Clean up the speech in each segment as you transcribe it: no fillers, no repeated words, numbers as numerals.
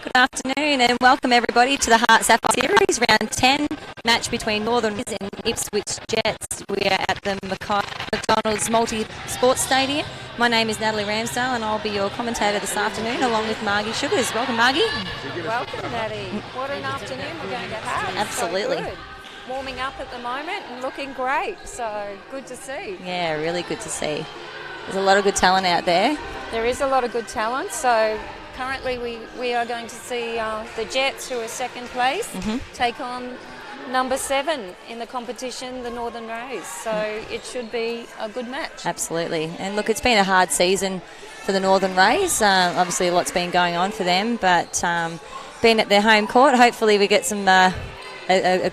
Good afternoon and welcome everybody to the HART Sapphire Series, round 10, match between Northern Rays and Ipswich Jets. We are at the McDonald's Multi-Sports Stadium. My name is Natalie Ramsdale and I'll be your commentator this afternoon along with Margie Sugars. Welcome, Margie. Welcome, Natty. What an afternoon we're going to have. Absolutely. So good. Warming up at the moment and looking great, so good to see. Yeah, really good to see. There's a lot of good talent out there. There is a lot of good talent, so currently we are going to see the Jets, who are second place, take on number 7 in the competition, the Northern Rays. So it should be a good match. Absolutely. And look, it's been a hard season for the Northern Rays. Obviously a lot's been going on for them, but being at their home court, hopefully we get some a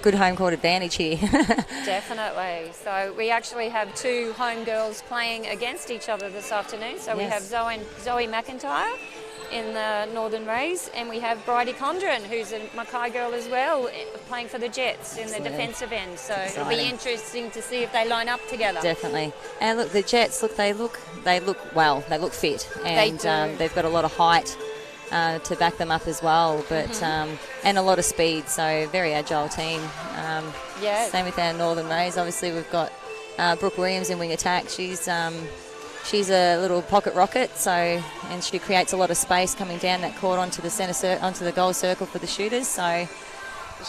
good home court advantage here. Definitely. So we actually have 2 home girls playing against each other this afternoon. So we have Zoe McIntyre in the Northern Rays, and we have Bridie Condren, who's a Mackay girl as well, playing for the Jets in the defensive end. So it'll be interesting to see if they line up together. Definitely. And look, the Jets, they look well. They look fit, and they've got a lot of height to back them up as well, but and a lot of speed. So very agile team. Same with our Northern Rays. Obviously, we've got Brooke Williams in wing attack. She's a little pocket rocket, and she creates a lot of space coming down that court onto the onto the goal circle for the shooters. So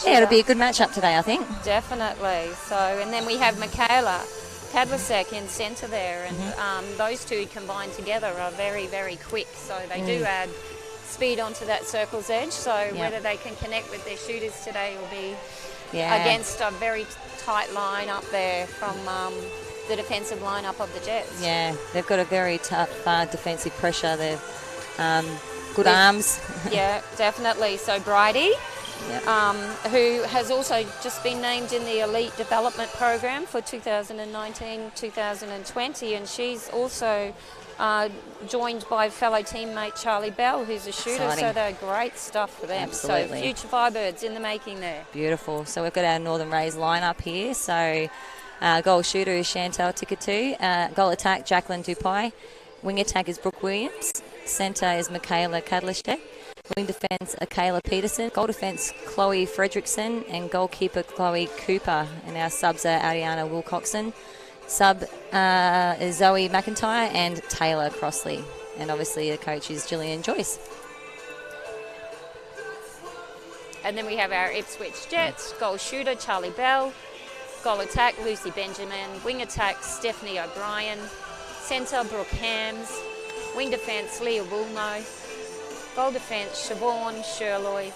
yeah, it'll be a good matchup today, I think. Definitely. So, and then we have Michaela Kadlasek in centre there, and those two combined together are very, very quick. So they do add speed onto that circle's edge. So whether they can connect with their shooters today will be against a very tight line up there from the defensive lineup of the Jets. Yeah, they've got a very tough defensive pressure. They've good arms. Yeah, definitely. So Bridie, who has also just been named in the Elite Development Program for 2019-2020, and she's also joined by fellow teammate Charlie Bell, who's a shooter. Exciting. So they're great stuff for them. Absolutely. So future Firebirds in the making there. Beautiful. So we've got our Northern Rays lineup here. So goal shooter is Chantal Tikatu. Goal attack, Jacqueline Dupai. Wing attack is Brooke Williams. Centre is Michaela Kadlashek. Wing defence, Kayla Peterson. Goal defence, Chloe Fredrickson. And goalkeeper, Chloe Cooper. And our subs are Ariana Wilcoxon. Sub is Zoe McIntyre and Taylor Crossley. And obviously the coach is Gillian Joyce. And then we have our Ipswich Jets. Goal shooter, Charlie Bell. Goal attack, Lucy Benjamin. Wing attack, Stephanie O'Brien. Centre, Brooke Hams. Wing defence, Leah Woolno. Goal defence, Siobhan Sherlaw,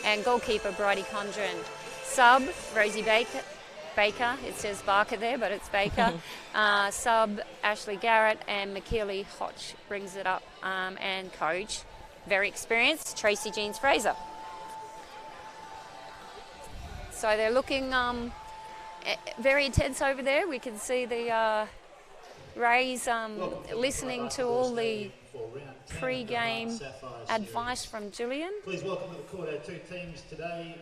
and goalkeeper, Bridie Condren. Sub, Rosie Baker. It says Barker there, but it's Baker. Sub, Ashley Garrett, and McKeely Hodge brings it up. And coach, very experienced, Tracy Jeans Fraser. So they're looking very intense over there. We can see the Rays listening to all the pre-game advice from Gillian. Please welcome to the court our 2 teams today,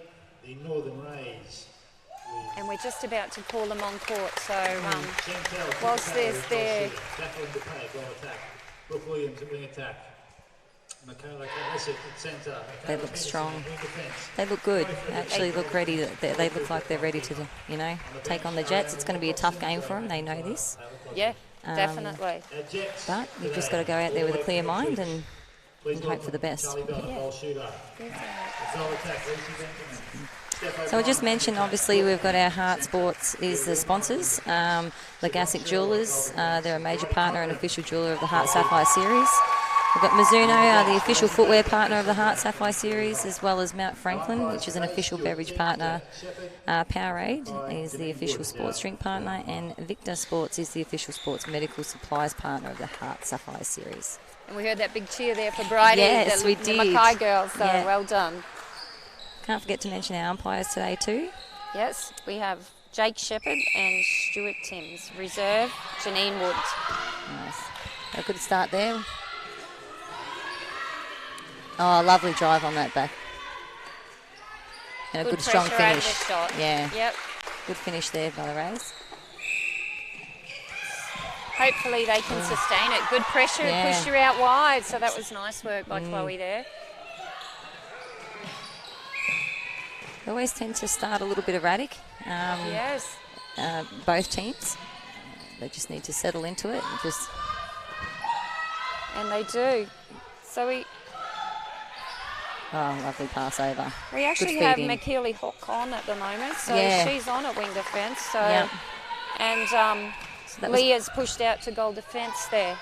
the Northern Rays. And we're just about to call them on court. So whilst there's their... Jacqueline Dupay, goal attack. Brooke Williams at wing attack. Michaela Kadlasek at centre. They look strong. They look good. They actually look ready. They look like they're ready to, take on the Jets. It's going to be a tough game for them. They know this. Yeah, definitely. But you've just got to go out there with a clear mind and hope for the best. So I just mentioned, obviously, we've got our HART Sports is the sponsors. Legassic Jewelers, they're a major partner and official jeweller of the HART Sapphire Series. We've got Mizuno, the official footwear partner of the HART Sapphire Series, as well as Mount Franklin, which is an official beverage partner. Powerade is the official sports drink partner, and Victor Sports is the official sports medical supplies partner of the HART Sapphire Series. And we heard that big cheer there for Bridie, yes, we did. The Mackay girls, so well done. Can't forget to mention our umpires today too. Yes, we have Jake Shepherd and Stuart Timms. Reserve, Janine Wood. Nice. A good start there. Oh, lovely drive on that back. And a good strong finish. Shot. Yeah. Yep. Good finish there by the Rays. Hopefully they can sustain it. Good pressure, pushed her out wide. So that was nice work by Chloe there. They always tend to start a little bit erratic. Yes. Both teams. They just need to settle into it and just. And they do. So we lovely pass over. We actually have McKeely Hawk on at the moment, so she's on at wing defence. So and so Leah's pushed out to goal defence there.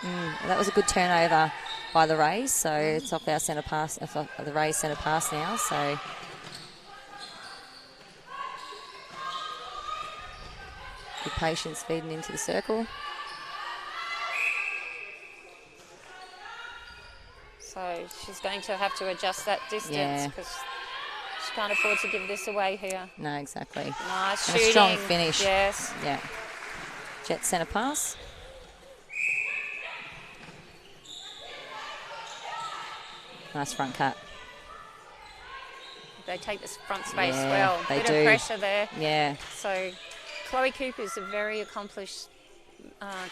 That was a good turnover by the Rays. So it's off our centre pass, the Rays centre pass now. So. Good patience feeding into the circle. So she's going to have to adjust that distance because she can't afford to give this away here. No, exactly. Nice and shooting. A strong finish. Yes. Yeah. Jet centre pass. Nice front cut. They take this front space well. They Bit do. of pressure there. Yeah. So Chloe Cooper's a very accomplished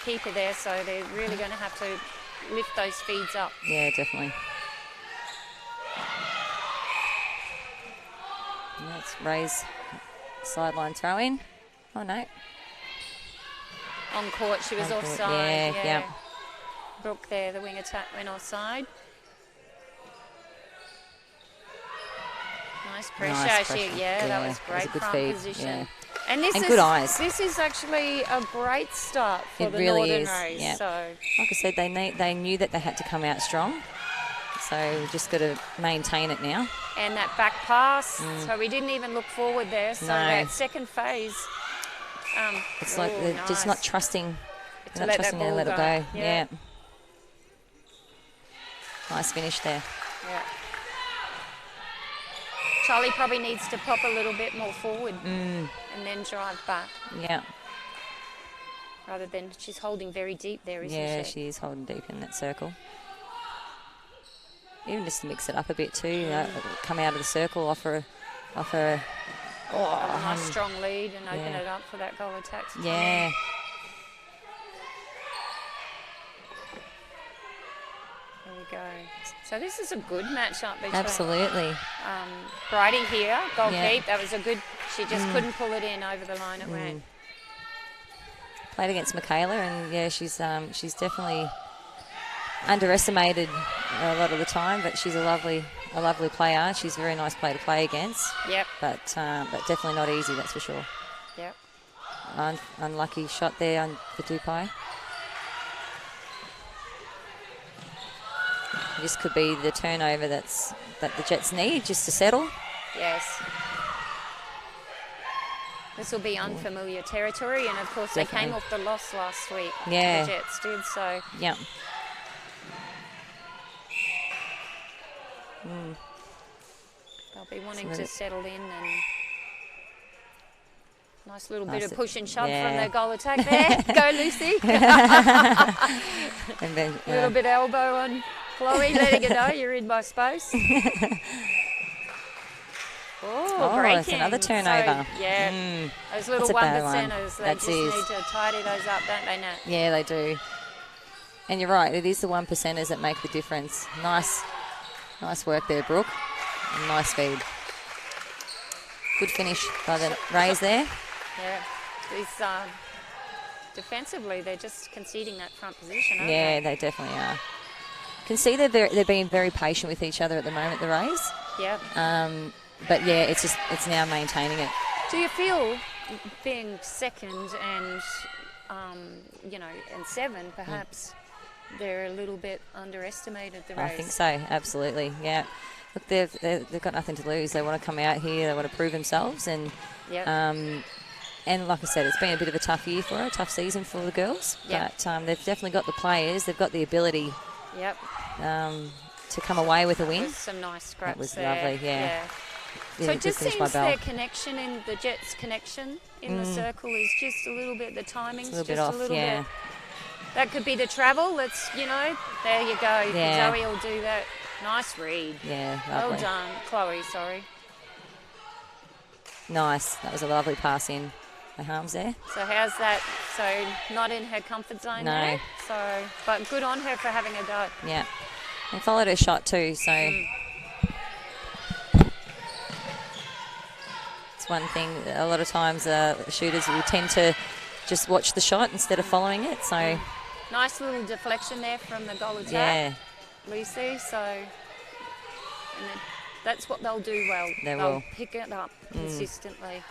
keeper there, so they're really going to have to lift those feeds up. Yeah, definitely. And that's Ray's sideline throw in. Oh, no. On court, she was offside. Yeah. Brooke there, the wing attack went offside. Nice pressure. Nice pressure. That was great. That was a good front feed. position. Yeah. And this is good eyes. This is actually a great start for the really Northern is. Rays. Yeah. So like I said, they knew that they had to come out strong. So we've just got to maintain it now. And that back pass. So we didn't even look forward there. So that second phase. It's like they're just not trusting. To not let trusting that ball let it go. Yeah. Nice finish there. Yeah. Charlie probably needs to pop a little bit more forward and then drive back. Yeah. Rather than she's holding very deep there, isn't she? Yeah, she is holding deep in that circle. Even just to mix it up a bit too. Come out of the circle, offer a nice strong lead and open it up for that goal attack. Yeah. There we go. So this is a good matchup between Absolutely. Bridie here, goal keep. That was a good. She just couldn't pull it in over the line. It went. Played against Michaela, and she's definitely underestimated a lot of the time, but she's a lovely player. She's a very nice player to play against. Yep. But definitely not easy, that's for sure. Yep. Unlucky shot there for Dupai. This could be the turnover that the Jets need just to settle. Yes. This will be unfamiliar territory, and of course Definitely. they came off the loss last week. Yeah. The Jets did, so. Yeah. They'll be wanting to settle in and. Nice little bit of push and shove from their goal attack there. Go, Lucy. And then, a little bit elbow on Chloe, letting her know you're in my space. Breaking. It's another turnover. So, those little one-percenters, they just need to tidy those up, don't they, Nat? Yeah, they do. And you're right, it is the 1%ers that make the difference. Nice work there, Brooke. And nice feed. Good finish by the Rays there. Yeah, these defensively, they're just conceding that front position, aren't they? They definitely are. Can see they're being very patient with each other at the moment, the Rays. Yeah. But it's now maintaining it. Do you feel being second and and 7 perhaps they're a little bit underestimated, the Rays? I think so, absolutely. Yeah. Look, they've got nothing to lose. They want to come out here. They want to prove themselves, and and like I said, it's been a bit of a tough year for her, a tough season for the girls. Yep. But they've definitely got the players. They've got the ability. Yep. To come away with a win. With some nice scraps. That was there. lovely. Yeah. So it just seems their connection in the Jets' connection in the circle is just a little bit. The timing's just a little bit. That could be the travel. There you go. Yeah. Zoe will do that. Nice read. Yeah, lovely. Well done, Chloe. Sorry. Nice. That was a lovely pass in. the harms there. So how's that? So not in her comfort zone No. there. So, but good on her for having a go. Yeah. And followed her shot too, so it's one thing. A lot of times shooters will tend to just watch the shot instead of following it. So nice little deflection there from the goal attack, Lucy. So and that's what they'll do well. They'll pick it up consistently.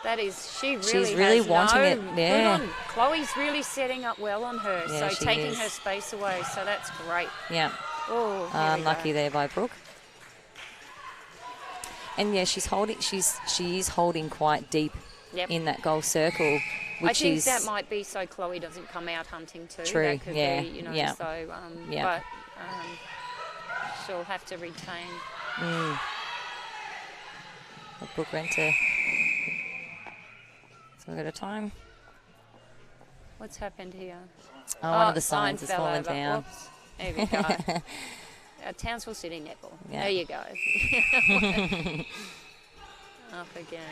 That is, she's really has wanting it. Yeah. Good on. Chloe's really setting up well on her, Yeah, so taking her space away. So that's great. Yeah. Oh, unlucky there by Brooke. And yeah, she is holding quite deep in that goal circle, which I think is that might be so Chloe doesn't come out hunting too. True. That could be, you know. Yeah. So, Yeah. but she'll have to retain. Brooke went to. So we've got a time. What's happened here? Oh, one of the signs has fell fallen over. down. Oops. There we go. Townsville City netball. Yeah. There you go. Up again.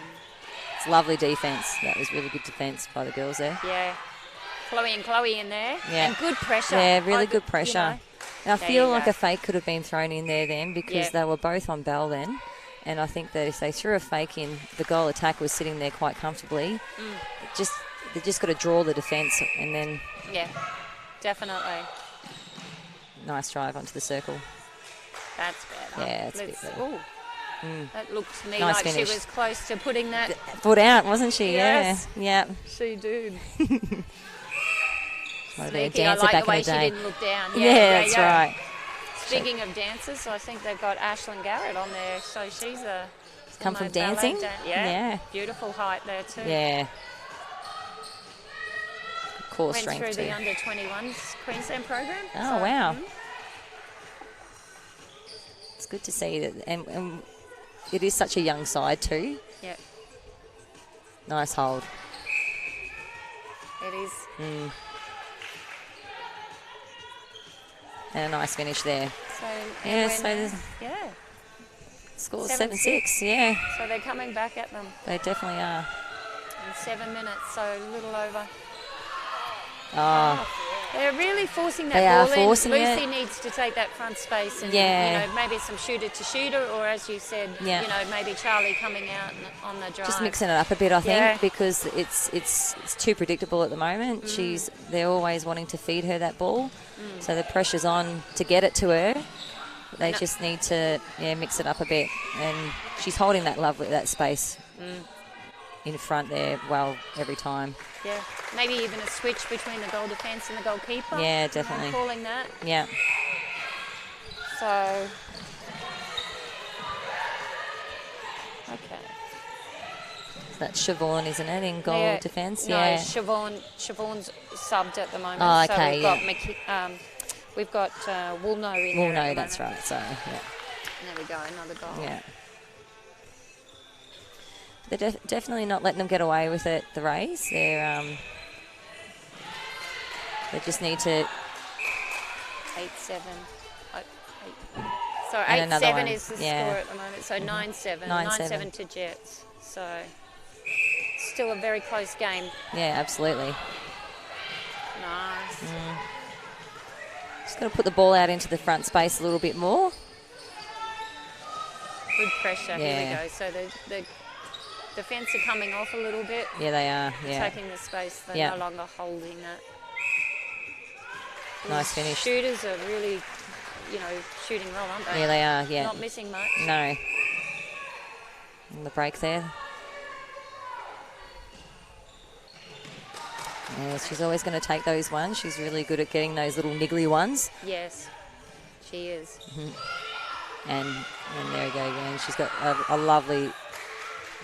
It's lovely defence. That was really good defence by the girls there. Yeah. Chloe in there. Yeah. And good pressure. Yeah, really good pressure. You know. And I There feel you like go. a fake could have been thrown in there then because they were both on bell then. And I think that if they threw a fake in, the goal attack was sitting there quite comfortably. They just got to draw the defence and then... Yeah, definitely. Nice drive onto the circle. That's better. Yeah, it's a bit better. Ooh. That looked to me Nice like finish. she was close to putting that. Foot out, wasn't she? Yes. Yeah. She did. Well, they're a Sneaky. I dancer like back the way in she the day. didn't look down. Yeah, that's right. Speaking of dancers, I think they've got Ashlyn Garrett on there. So she's a... Come from ballet dancing? Yeah. Beautiful height there too. Yeah. Core Went strength through too. the under-21s Queensland program. Oh, wow. It's good to see that. And it is such a young side too. Yeah, Nice hold. it is. And a nice finish there. So, Yeah, so there's- yeah. Score 7-6. 7-6, yeah. So they're coming back at them They definitely are. in 7 minutes, so a little over. Oh, They're really forcing that They are ball forcing in. Lucy it. needs to take that front space and, Yeah. you know, maybe some shooter to shooter, or as you said, Yeah. you know, maybe Charlie coming out on the drive. just mixing it up a bit, I think, Yeah. because it's too predictable at the moment. They're always wanting to feed her that ball, so the pressure's on to get it to her. They just need to mix it up a bit, and she's holding that space in front there well every time. Yeah, maybe even a switch between the goal defence and the goalkeeper. Yeah, you know, definitely. calling that. Yeah. So, okay. That's Siobhan, isn't it, in goal Yeah, defence? No, Yeah. Siobhan's subbed at the moment. Oh, so okay, we've got Woolno in Well, there. at no, the that's moment. right. So, yeah. There we go, another goal. Yeah. They're definitely not letting them get away with it, the Rays. They just need to... 8-7. So And another 8-7 one. is the Yeah. score at the moment. So 9-7. 9-7. 9-7 to Jets. So still a very close game. Yeah, absolutely. Nice. Just got to put the ball out into the front space a little bit more. Good pressure. Here we Yeah. go. So the defence are coming off a little bit. Yeah, they are. Yeah. Taking the space. They're Yeah. no longer holding that. Nice finish. Shooters are really, you know, shooting well, aren't they? Yeah, they are. Yeah. Not missing much. No. And the break there. Yeah, she's always going to take those ones. She's really good at getting those little niggly ones. Yes, she is. And there we go again. She's got a lovely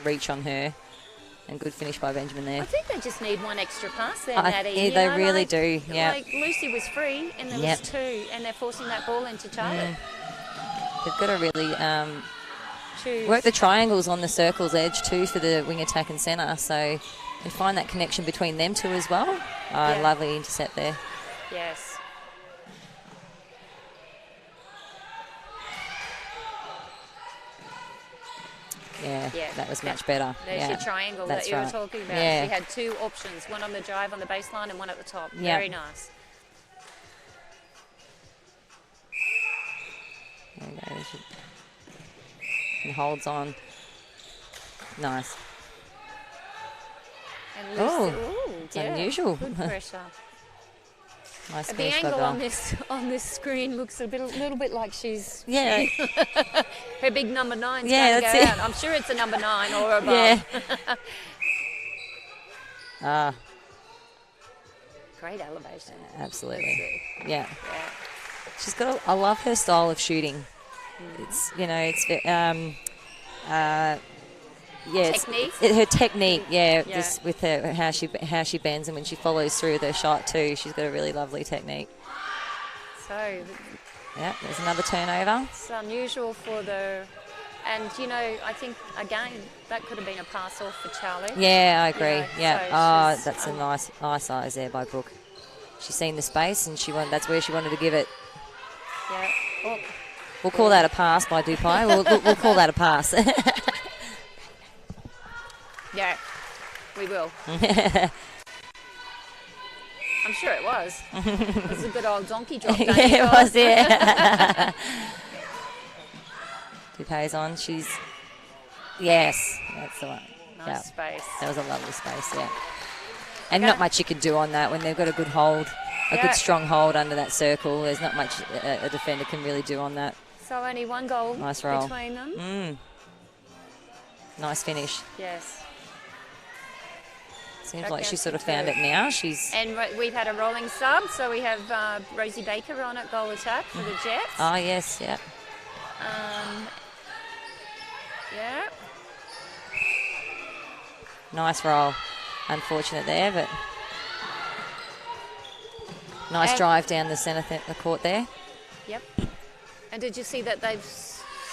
reach on her. And good finish by Benjamin there. I think they just need one extra pass there, Yeah, Maddie. they really do. Yeah. Like Lucy was free and there was two, and they're forcing that ball into Charlotte. They've got to really Choose. work the triangles on the circle's edge too for the wing attack and centre. So and find that connection between them two as well. Yeah. Lovely intercept there. Yes. Yeah, Yeah. that was much better. There's your triangle That's that you right. were talking about. Yeah. She had 2 options, one on the drive on the baseline and one at the top. Yeah. Very nice. There you go. And holds on. Nice. And Lucy, Oh, it's unusual. Good pressure. Nice The finish by angle Bell. on this screen looks little bit like she's Yeah. her big number 9's Yeah, going to go that's it. out. I'm sure it's a number 9 or above. Yeah. Ah, Great elevation. absolutely. Yeah. Yeah. She's got. I love her style of shooting. It's Technique? Her technique. Yeah, Yeah. just with her how she bends and when she follows through with her shot too. She's got a really lovely technique. So Yeah, there's another turnover. it's unusual for the, and I think again that could have been a pass off for Charlie. Yeah, I agree. know, Yeah. so she's, That's a nice eyes there by Brooke. She's seen the space and that's where she wanted to give it. Yeah. Oh, We'll call that a pass by Dupai. We'll call that a pass. yeah. We will. I'm sure it was. It was a good old donkey drop. Don't you Yeah, it call was, yeah. Dupay's on. Yes, that's the one. Nice Yeah. space. That was a lovely space, yeah. And Okay. not much you can do on that when they've got a good hold, a Yeah. good strong hold under that circle. There's not much a defender can really do on that. So only 1 goal Nice roll. between them. Nice finish. Yes. Seems Back like down she's sort to of found 2. it now. She's. And we've had a rolling sub, so we have Rosie Baker on at goal attack for the Jets. Oh, yes, yeah. Yeah. Nice roll. Unfortunate there, but nice And- drive down the centre the court there. Yep. And did you see that they've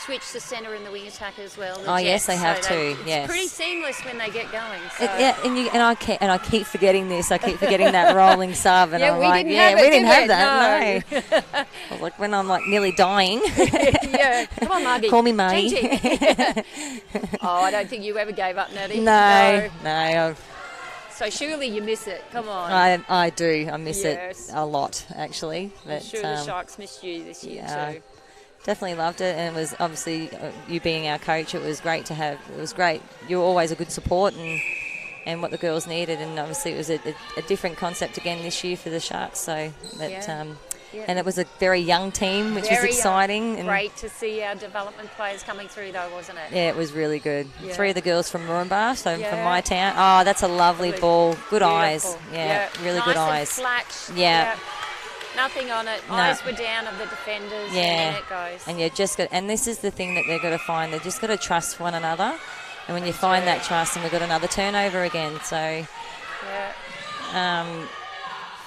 switched the centre in the wing attack as well? The Oh, yes, Jets? they have too, It's yes. pretty seamless when they get going. So. Yeah, and I keep forgetting this. I keep forgetting that rolling sub, and Yeah, I'm we like, didn't have we it, didn't did have we? that. No. No. I was like, when I'm like nearly dying, Yeah, come on, Margie. call me Margie. Oh, I don't think you ever gave up, Natty. No. So surely you miss it. Come on. I do. I miss Yes. it a lot, actually. I'm But sure the Sharks missed you this year yeah. too. Definitely loved it, and it was obviously you being our coach. It was great to have. It was great. You were always a good support and what the girls needed, and obviously it was a different concept again this year for the Sharks. So that Yeah. and it was a very young team, which was Very exciting. And Great to see our development players coming through, though, wasn't it? yeah, it was really good. Yeah. 3 of the girls from Moranbah, so Yeah. from my town. Oh, that's a lovely ball. Good Beautiful. eyes. Yeah, really good Nice and eyes. flat. Yeah. Nothing on it. No. Eyes were down of the defenders. Yeah. And then it goes. And you just got, and this is the thing that they've got to find. They've just got to trust one another. And when you find that trust, and we've got another turnover again. So, Yeah.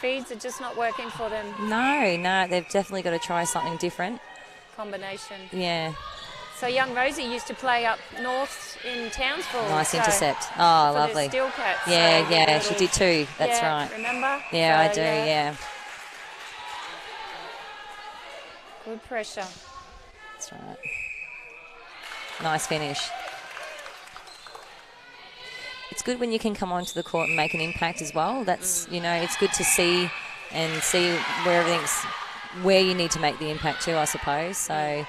Feeds are just not working for them. no, they've definitely got to try something different. Combination. Yeah, So young Rosie used to play up north in Townsville. nice so intercept. Oh, for the lovely. Steel Cats. Yeah, So yeah, little- she did too. That's yeah, right. Remember? Yeah, I So, do. Yeah, Good pressure. that's right. Nice finish. It's good when you can come onto the court and make an impact as well. That's it's good to see and see where where you need to make the impact too, I suppose. So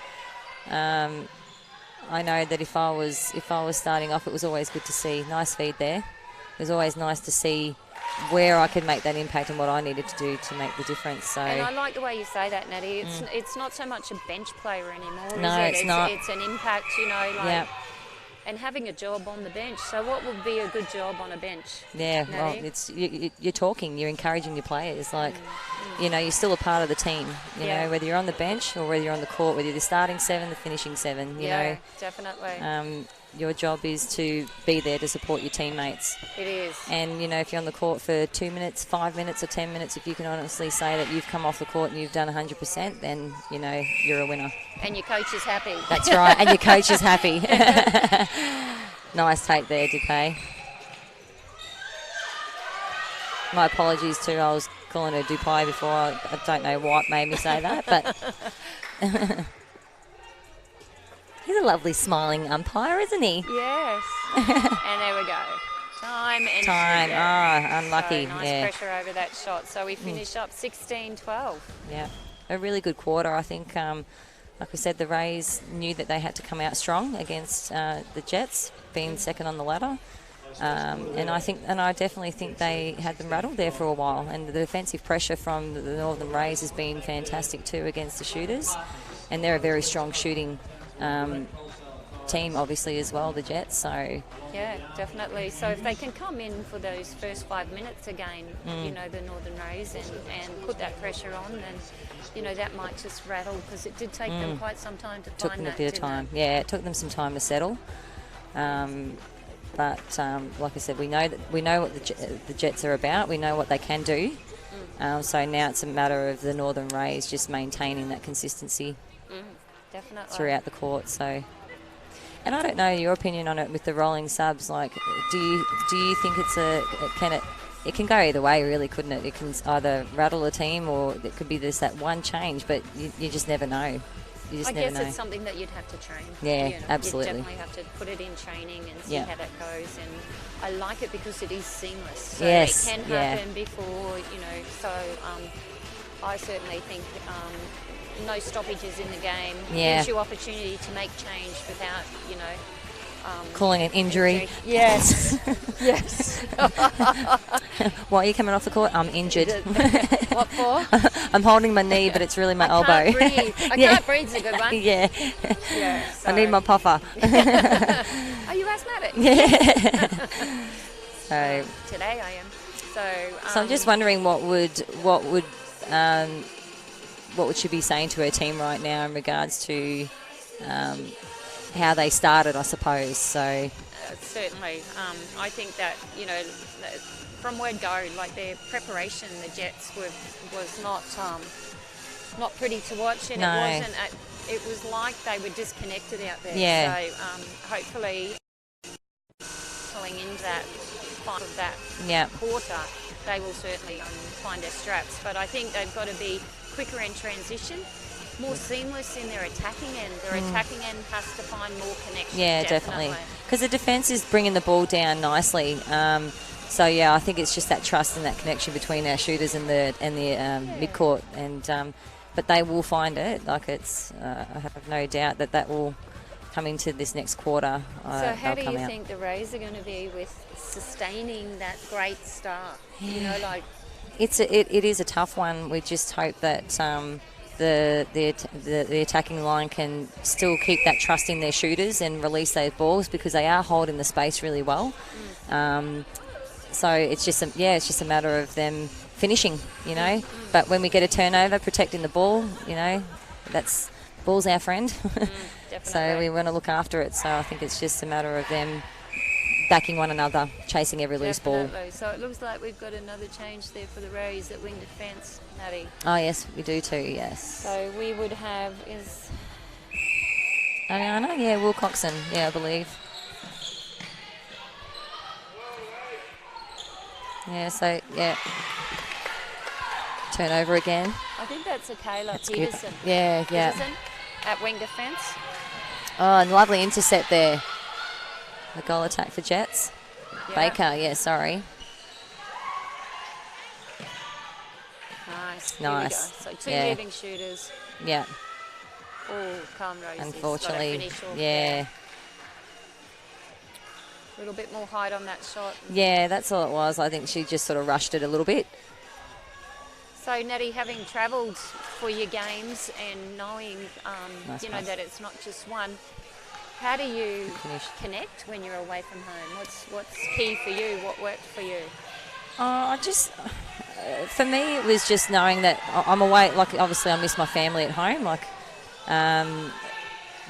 I know that if I was starting off, it was always good to see. Nice feed there. It was always nice to see where I could make that impact and what I needed to do to make the difference. So And I like the way you say that, Natty. It's not so much a bench player anymore, No, is it? it's not. It's an impact, yeah. and having a job on the bench. So what would be a good job on a bench? Yeah, well, Natty? it's you're talking, you're encouraging your players. Like, you're still a part of the team. You Yeah. know, whether you're on the bench or whether you're on the court, whether you're the starting 7, the finishing 7. You Definitely. know, your job is to be there to support your teammates. It is. And if you're on the court for 2 minutes, 5 minutes, or 10 minutes, if you can honestly say that you've come off the court and you've done 100%, then you're a winner. And your coach is happy. That's right, and your coach is happy. Nice take there, Dupay. My apologies too. I was calling her Dupay before. I don't know what made me say that, but he's a lovely smiling umpire, isn't he? Yes. And there we go. Time. Unlucky. So nice pressure over that shot. So we finish up 16-12. Yeah, a really good quarter. I think, like we said, the Rays knew that they had to come out strong against the Jets, being second on the ladder. And I definitely think they had them rattled there for a while. And the defensive pressure from the Northern Rays has been fantastic too against the shooters. And they're a very strong shooting team, obviously, as well, the Jets. So yeah, definitely. So if they can come in for those first 5 minutes again, you know, the Northern Rays, and put that pressure on, then, you know, that might just rattle, because it did take them quite some time to find that. Took them a bit of time. Yeah, it took them some time to settle. But like I said, we know what the Jets are about. We know what they can do. So now it's a matter of the Northern Rays just maintaining that consistency Definitely throughout the court. So, and I don't know your opinion on it with the rolling subs. Like, do you think it can go either way, really, couldn't it? It can either rattle a team, or it could be that one change, but you just never know. I guess it's something that you'd have to train. Yeah, you know, absolutely. You'd definitely have to put it in training and see how that goes. And I like it because it is seamless. So yes, it can happen before, you know. So I certainly think no stoppages in the game gives you opportunity to make change without, you know, calling an injury. Yes. Yes. Why are you coming off the court? I'm injured. What for? I'm holding my knee, but it's really my elbow. I can't breathe's a good one. Yeah. So. I need my puffer. Are you asthmatic? Yeah. So today I am. So I'm just wondering what would she be saying to her team right now in regards to how they started, I suppose. So certainly, I think that, you know, from word go, like their preparation, the Jets was not pretty to watch, and it was like they were disconnected out there. Yeah. So hopefully, pulling into that part of that quarter, they will certainly find their straps. But I think they've got to be quicker in transition, more seamless in their attacking end. Their attacking end has to find more connection. Yeah, definitely. Because the defence is bringing the ball down nicely. So yeah, I think it's just that trust and that connection between our shooters and the midcourt, and but they will find it. Like I have no doubt that will come into this next quarter. So how do you think the Rays are going to be with sustaining that great start? Yeah. You know, like it is a tough one. We just hope that the attacking line can still keep that trust in their shooters and release those balls, because they are holding the space really well. So it's just a matter of them finishing, you know. But when we get a turnover, protecting the ball, you know, that's ball's our friend. So we want to look after it. So I think it's just a matter of them backing one another, chasing every loose ball. So it looks like we've got another change there for the Rays at wing defence, Natty. Oh yes, we do too. Yes. So we would have Ariana, Wilcoxon, I believe. Turnover again. I think that's a Kayla Peterson. Good. Yeah. Peterson at wing defence. Oh, and lovely intercept there. The goal attack for Jets. Yeah. Baker, sorry. Nice. So two leading shooters. Yeah. Oh, Calm Rose. Unfortunately, A little bit more height on that shot. Yeah, that's all it was. I think she just sort of rushed it a little bit. So, Natty, having travelled for your games and knowing, that it's not just one, how do you connect when you're away from home? What's key for you? What worked for you? For me, it was just knowing that I'm away. Like, obviously, I miss my family at home.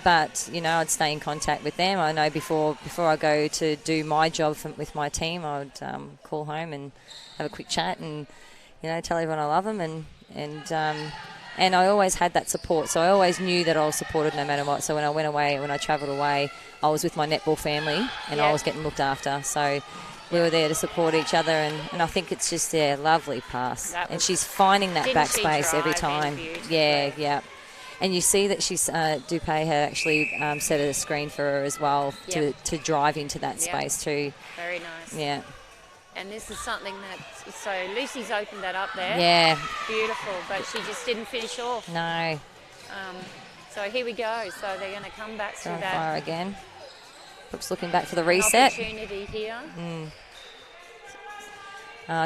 But I'd stay in contact with them. I know before I go to do my job with my team, I would call home and have a quick chat and tell everyone I love them, and I always had that support. So I always knew that I was supported no matter what. So when I travelled away, I was with my netball family and I was getting looked after. So we were there to support each other, and I think it's just lovely pass. And she's finding that backspace every time. Yeah. And you see that she's Dupay had actually set a screen for her as well to drive into that space too. Very nice. Yeah. And this is something that, so Lucy's opened that up there. Yeah. Beautiful, but she just didn't finish off. No. So here we go. So they're going to come back to that. Fire again. Brooks looking back for the reset. Opportunity here.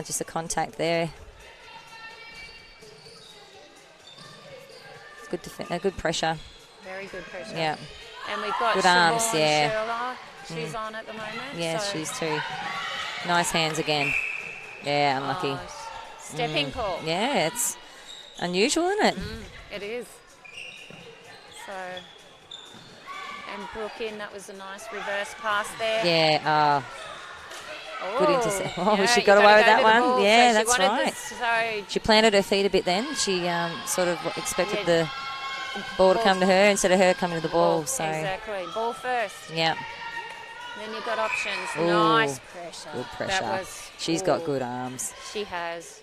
Just a contact there. It's good, good pressure. Very good pressure. Yeah. And we've got good arms, Sherla. She's on at the moment. Yeah, so. she's too. Nice hands again. Yeah, unlucky. Stepping call. Yeah, it's unusual, isn't it? It is. So, and Brooke in, that was a nice reverse pass there. Yeah, good intercept. Oh, yeah, she got away with that one. Ball, Yeah, so that's right. She planted her feet a bit then. She sort of expected the ball to come to her instead of her coming to the ball. So exactly. Ball first. Yeah. Then you've got options. Ooh, nice pressure. Good pressure. She's got good arms. She has.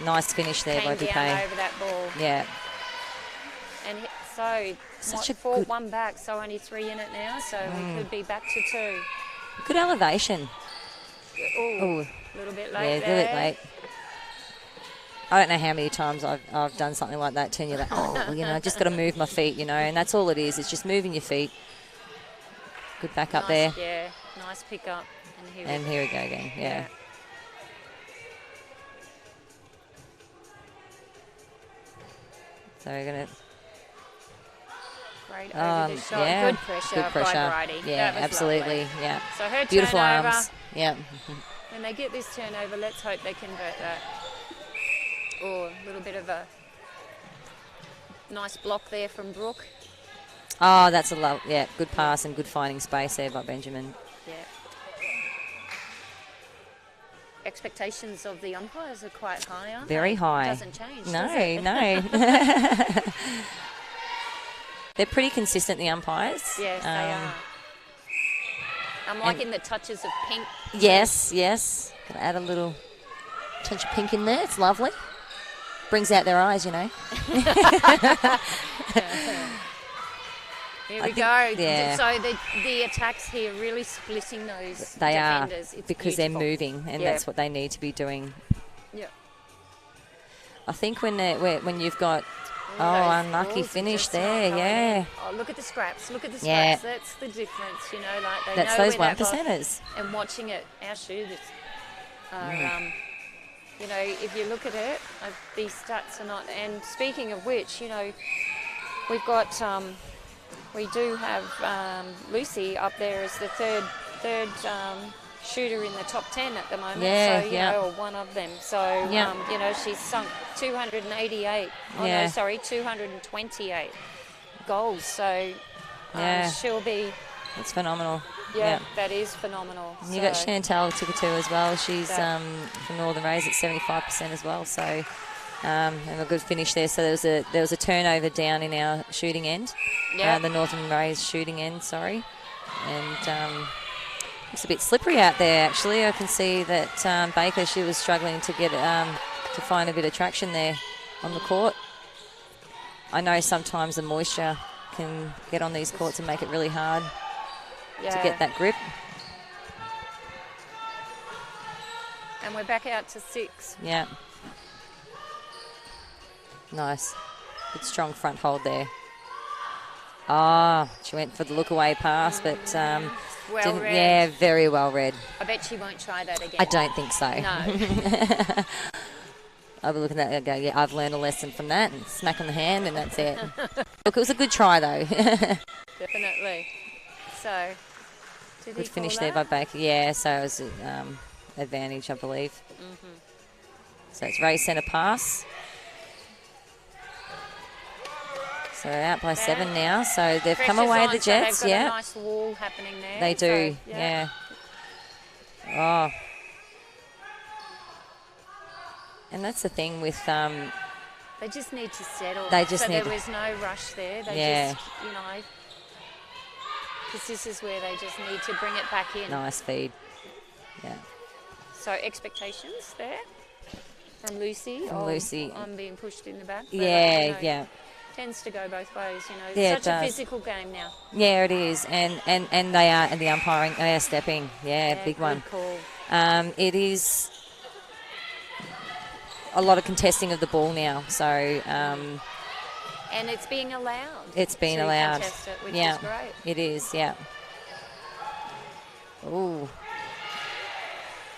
Nice finish there by Came Dupay. down over that ball. Yeah. And so, Such a fought good one back, so only 3 in it now, so we could be back to 2. Good elevation. Ooh, a little bit late yeah, there. a little bit late. I don't know how many times I've done something like that, and you're like, I just got to move my feet, and that's all it is. It's just moving your feet. Good back up there. Yeah, nice pick up. And here we go again, yeah. So we're going to... Great over the shot. Yeah. Good pressure by Bridie. Yeah, that was absolutely. Lovely. Yeah. So her beautiful turnover, arms. Yeah. When they get this turnover, let's hope they convert that. Or a little bit of a nice block there from Brooke. Oh, that's a good pass and good finding space there by Benjamin. Yeah. Expectations of the umpires are quite high, aren't Very they? high. It doesn't change, No, does it? no. They're pretty consistent, the umpires. Yes, they are. I'm liking the touches of pink. Yes. Got to add a little touch of pink in there. It's lovely. Brings out their eyes, Here we go. Yeah. So the attacks here really splitting those defenders. They are, it's because beautiful. they're moving, and that's what they need to be doing. Yeah. I think when you've got unlucky finish there, yeah. Oh, look at the scraps. Look at the Yeah. scraps. That's the difference, like they that's know those where 1%ers. And watching it, our shooters are, if you look at it, these stats are not. And speaking of which, we've got, we do have Lucy up there as the third shooter in the top 10 at the moment. Or one of them. So, she's sunk 288. 228 goals. So, she'll be... That's phenomenal. Yeah, that is phenomenal. And you got Chantal Tukatu as well. She's from Northern Rays at 75% as well. So, and a good finish there. So there was a turnover down in our shooting end. Yeah. The Northern Rays shooting end. Sorry, and it's a bit slippery out there. Actually, I can see that Baker, she was struggling to get to find a bit of traction there on the court. I know sometimes the moisture can get on these courts and make it really hard to get that grip. And we're back out to 6. Yeah. Nice. Good strong front hold there. She went for the look away pass, but well read. Yeah, very well read. I bet she won't try that again. I don't think so. No. I'll be looking at that and go, yeah, I've learned a lesson from that, and smack on the hand, and that's it. Look, it was a good try, though. Definitely. So, good finish there by Baker. Yeah, so it was advantage, I believe. Mm-hmm. So it's Ray centre pass. So out by 7 now. So they've come away, the Jets. So they've got a nice wall happening there. They do, so, yeah. Oh. And that's the thing with... they just need to settle. They just so need there was no rush there. They just, because this is where they just need to bring it back in. Nice feed. Yeah. So expectations there from Lucy? From Lucy. I'm being pushed in the back. Yeah. tends to go both ways, you know. Yeah, It's it such a does. physical game now. Yeah, it is, and they are, and the umpiring, they are stepping. Yeah, big good one. Call. It is a lot of contesting of the ball now, so And it's being allowed. it's been to allowed. Contest it, which Yeah, is great. it is. Yeah. Ooh.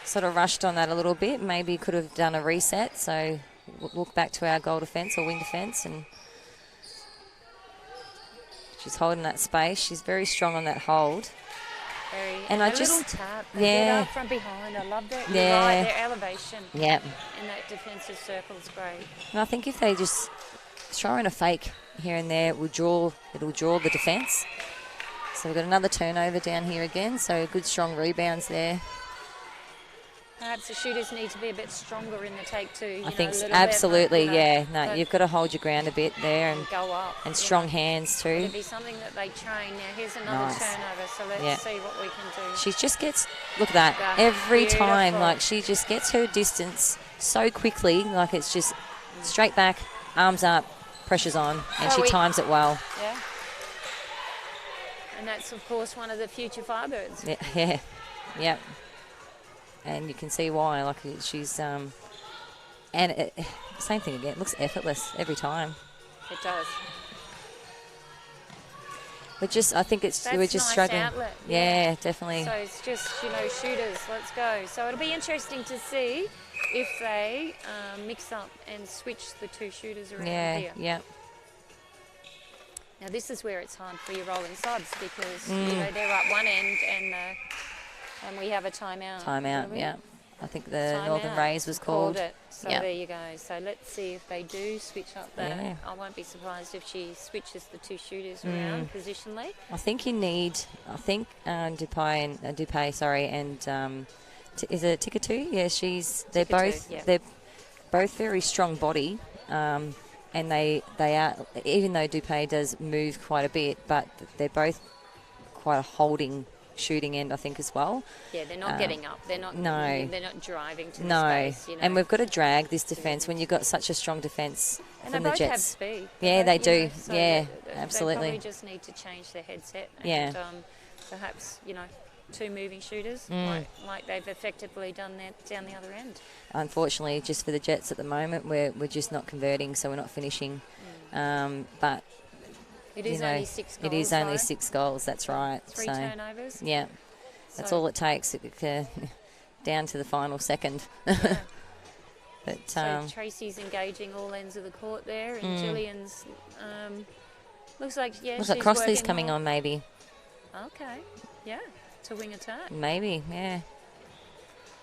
Sort of rushed on that a little bit. Maybe could have done a reset. So look back to our goal defence or wing defence, and she's holding that space. She's very strong on that hold. And I just little tap. Get up from behind. I love that. Yeah. You're right. Their elevation. Yeah. In that defensive circle is great. And I think if they just throw in a fake here and there, it'll draw the defence. So we've got another turnover down here again. So good strong rebounds there. Perhaps the shooters need to be a bit stronger in the take too. I think absolutely, No, you've got to hold your ground a bit there and go up. And strong hands too. It'll be something that they train. Now here's another turnover, so let's see what we can do. She just gets, look at that, every time, like she just gets her distance so quickly, like it's just straight back, arms up, pressure's on, and she times it well. Yeah. And that's, of course, one of the future Firebirds. Yeah. And you can see why. Like she's, same thing again. It looks effortless every time. It does. I think we're just nice struggling. Outlet. Yeah, definitely. So it's just, shooters, let's go. So it'll be interesting to see if they mix up and switch the two shooters around here. Yeah. Now this is where it's hard for your rolling subs because they're up one end and we have a timeout. Yeah. I think the Northern Rays was called. It. So there you go. So let's see if they do switch up that. Yeah. I won't be surprised if she switches the two shooters around positionally. I think you need. Dupay and is it Tikatu? Yeah, they're both very strong body, and they are, even though Dupay does move quite a bit, but they're both quite a holding shooting end, I think, as well. Yeah, they're not getting up. They're not. No, they're not driving to the space. And we've got to drag this defence when you've got such a strong defence from the Jets. And they both have speed. Yeah, they do. So absolutely. They probably just need to change their headset. And, perhaps two moving shooters like they've effectively done that down the other end. Unfortunately, just for the Jets at the moment, we're just not converting, so we're not finishing. But it is only 6 goals. It is only 6 goals, that's right. 3 turnovers. Yeah. That's all it takes down to the final second. Yeah. But, so Tracy's engaging all ends of the court there, and Gillian's looks like she's Crossley's coming on maybe. Okay, yeah, to wing attack. Maybe, yeah.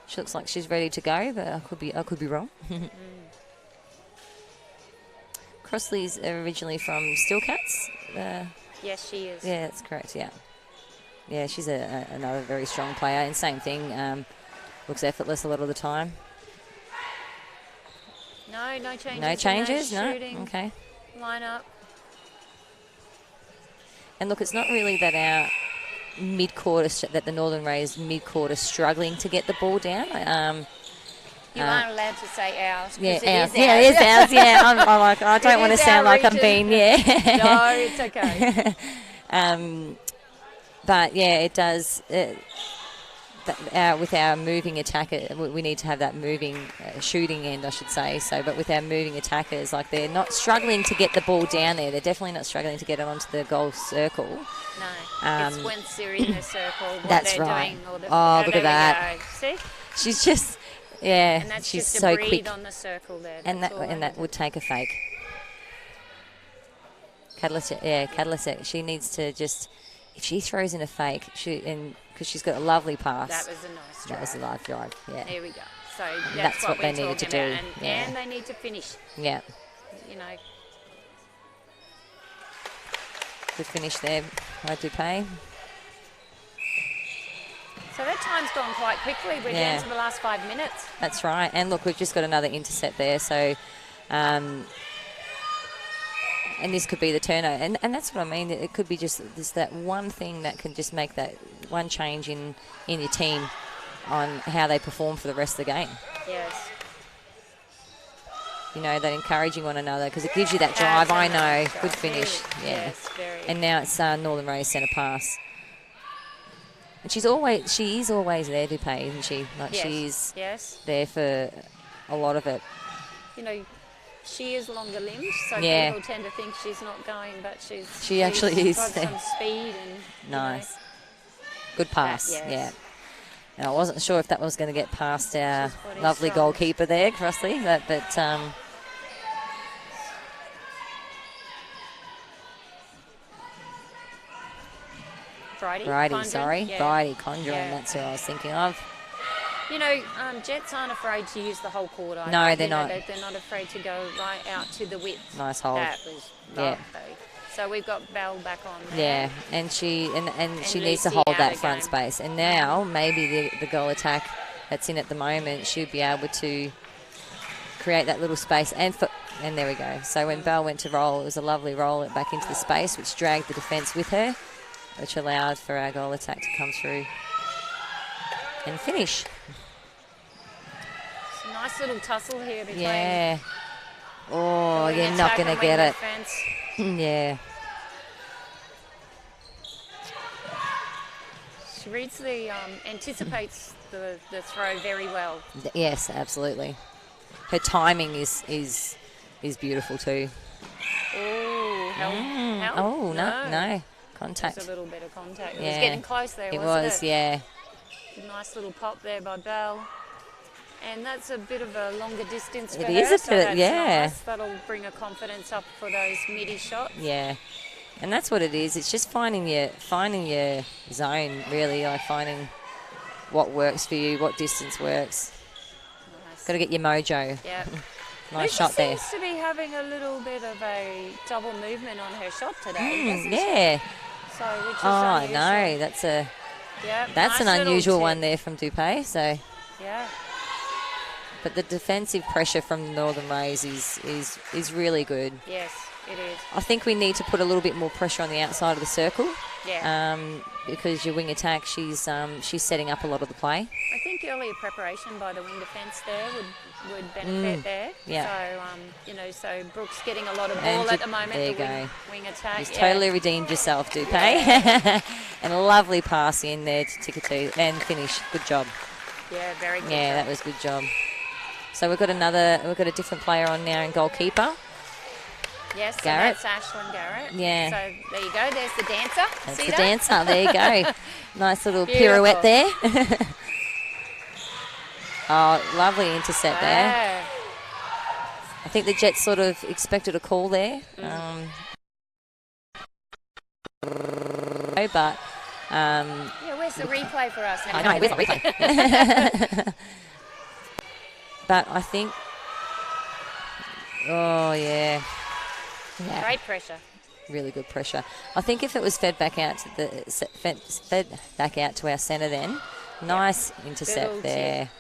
She looks like she's ready to go, but I could be wrong. Crossley's originally from Steelcats. Yes, she is. Yeah, that's correct. Yeah, she's another very strong player. And same thing, looks effortless a lot of the time. No changes. No changes. No. Shooting okay. Line up. And look, it's not really that our mid-quarter, that the Northern Rays mid-quarter struggling to get the ball down. You aren't allowed to say ours. Yeah, ours. Yeah, it is ours. Yeah, I'm like, I don't want to sound like I'm being. Yeah. No, it's okay. But yeah, it does. With our moving attacker, we need to have that moving shooting end, I should say. So, but with our moving attackers, like they're not struggling to get the ball down there. They're definitely not struggling to get it onto the goal circle. No, it's once they're in the circle. What that's they're right. Doing, or look at that. See? She's just. Yeah, and that's she's just so a breathe quick. On the circle there. And that would take a fake. Catalyst. She needs to just, if she throws in a fake, because she's got a lovely pass. That was a nice drive. That was a live drive. Yeah. There we go. So that's what they needed to do. And they need to finish. Yeah. Good finish there by Dupay. So that time's gone quite quickly. We're down to the last 5 minutes. That's right. And look, we've just got another intercept there. So, and this could be the turnover. And that's what I mean. It could be just that one thing that can just make that one change in your team on how they perform for the rest of the game. Yes. you know, that encouraging one another because it gives you that drive. I know. Good finish. Yeah. Yes, very. And now it's Northern Ray's centre pass. And she is always there, Dupay, isn't she? Like she's there for a lot of it. You know, she is longer limbed, so people tend to think she's not going, but she actually is. Got some speed and nice. Good pass. Yeah. And I wasn't sure if that was going to get past our lovely goalkeeper there, Crossley, but Bridie, sorry. Yeah. Bridie, Conjuring, that's who I was thinking of. You know, Jets aren't afraid to use the whole court. No, they're not. They're not afraid to go right out to the width. Nice hold. That was lovely. So we've got Belle back on there. Yeah, and she needs to hold that front space. And now maybe the goal attack that's in at the moment should be able to create that little space. And there we go. So when Belle went to roll, it was a lovely roll it back into the space, which dragged the defence with her, which allowed for our goal attack to come through and finish. It's a nice little tussle here between. Yeah. Oh, you're not going to get it. Yeah. She reads anticipates the throw very well. Yes, absolutely. Her timing is beautiful too. Oh, help. Oh, no. Contact. There's a little bit of contact. It was getting close there, wasn't it? It was, yeah. Nice little pop there by Belle. And that's a bit of a longer distance for her. It is a bit, Nice. That'll bring her confidence up for those midi shots. Yeah. And that's what it is. It's just finding your zone, really, like finding what works for you, what distance works. Nice. Got to get your mojo. Yeah. Nice shot there. She seems to be having a little bit of a double movement on her shot today. Yeah. So, which is unusual. No, that's nice an unusual one there from Dupay. So. Yeah. But the defensive pressure from the Northern Rays is really good. Yes, it is. I think we need to put a little bit more pressure on the outside of the circle. Yeah. Because your wing attack, she's setting up a lot of the play. I think earlier preparation by the wing defence there would benefit there. Yeah. So so Brooks getting a lot of ball at the moment. There you go. Wing attack. You've totally redeemed yourself, Dupay. Yeah. And a lovely pass in there to Tikatu and finish. Good job. Yeah, very good. Yeah, that was a good job. So we've got a different player on now in goalkeeper. Yes, Garrett. So that's Ashlyn Garrett. Yeah. So there you go. There's the dancer. That's See the that? dancer. There you go. Nice little pirouette there. Oh, lovely intercept there. I think the Jets sort of expected a call there. But where's the replay for us? I know, where's the replay? But I think, great pressure. Really good pressure. I think if it was fed back out to our centre, then nice intercept there.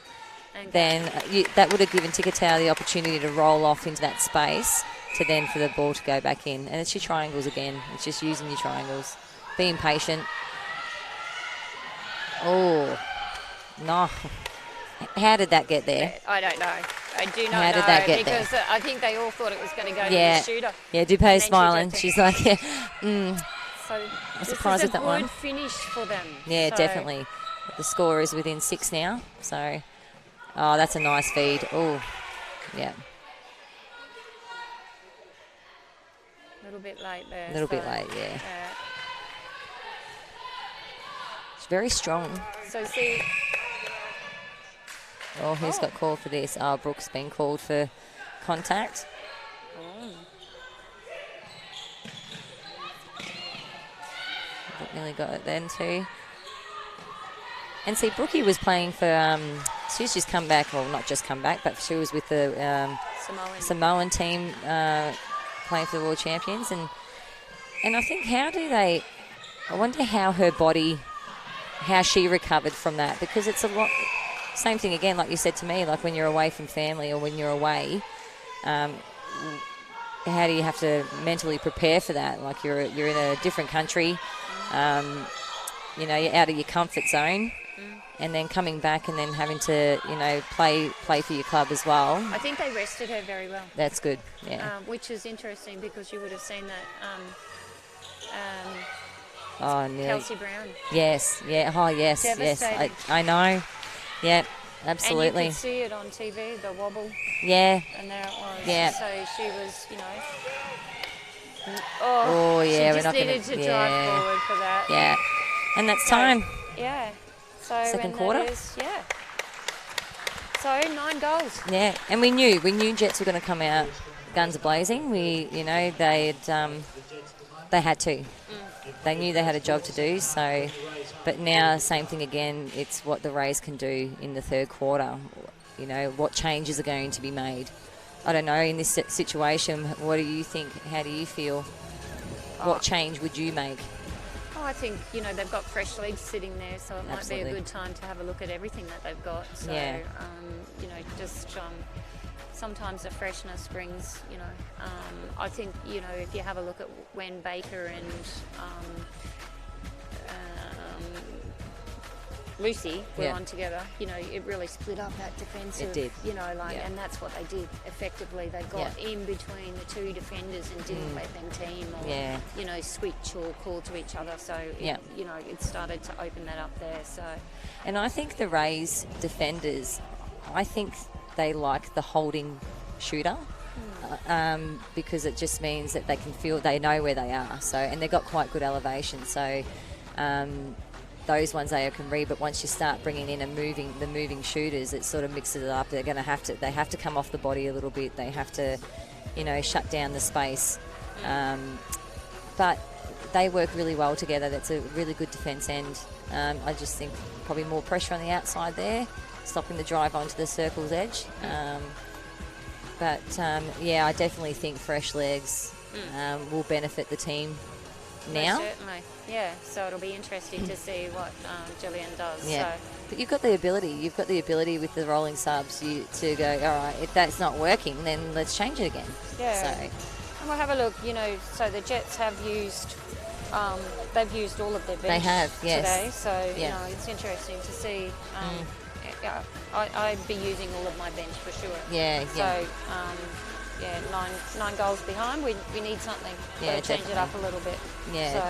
Then that would have given Tikatau the opportunity to roll off into that space for the ball to go back in. And it's your triangles again. It's just using your triangles, being patient. Oh no. How did that get there? I don't know. I do not know. How did that get there? Because I think they all thought it was going to go to the shooter. Yeah, Dupay's smiling. She's like, So I'm surprised with that one. Good finish for them. Yeah, definitely. The score is within 6 now. So, that's a nice feed. Oh, yeah. A little bit late there. A little bit late, yeah. It's very strong. So see. Oh, who's got called for this? Oh, Brooks been called for contact. Nearly got it then too. And see, Brookie was playing for, she's just come back, well, not just come back, but she was with the Samoan team playing for the World Champions. And I think I wonder how her body, how she recovered from that, because it's a lot. Same thing again, like you said to me, like when you're away from family or when you're away, how do you have to mentally prepare for that? Like you're in a different country, you're out of your comfort zone. and then coming back and then having to, play for your club as well. I think they rested her very well. That's good, yeah. Which is interesting because you would have seen that Nearly. Kelsey Brown. Yes, yeah, yes, Devastating. I know. Yeah, absolutely. And you could see it on TV, the wobble. Yeah. And there it was. Yeah. So she was, yeah, she just needed to drive forward for that. Yeah, and that's time. Yeah. So second quarter. Yeah. So 9 goals. Yeah, and we knew Jets were going to come out guns a-blazing. They had to. They knew they had a job to do. So, but now same thing again. It's what the Rays can do in the third quarter. What changes are going to be made. I don't know, in this situation, what do you think? How do you feel? What change would you make? Oh, I think, they've got fresh legs sitting there, so it might Absolutely. be a good time to have a look at everything that they've got. So, sometimes the freshness brings, I think, if you have a look at when Baker and Lucy were on together, it really split up that defensive. It did. And that's what they did effectively. They got in between the two defenders and didn't let them team or, switch or call to each other. So, it started to open that up there. So, and I think the Rays defenders, I think they like the holding shooter. Because it just means that they know where they are. So, and they've got quite good elevation. So, those ones they can read. But once you start bringing in the moving shooters, it sort of mixes it up. They have to come off the body a little bit. They have to, shut down the space. But they work really well together. That's a really good defence end. I just think probably more pressure on the outside there, stopping the drive onto the circle's edge. But I definitely think fresh legs will benefit the team now. Most certainly, yeah. So it'll be interesting to see what Gillian does. Yeah. So. But you've got the ability. You've got the ability with the rolling subs to go, all right, if that's not working, then let's change it again. Yeah. So. And we'll have a look, so the Jets have used, they've used all of their bench they have, yes. today. So, it's interesting to see. I'd be using all of my bench for sure. Yeah, So, nine goals behind. We need something. Yeah, change it up a little bit. Yeah. So,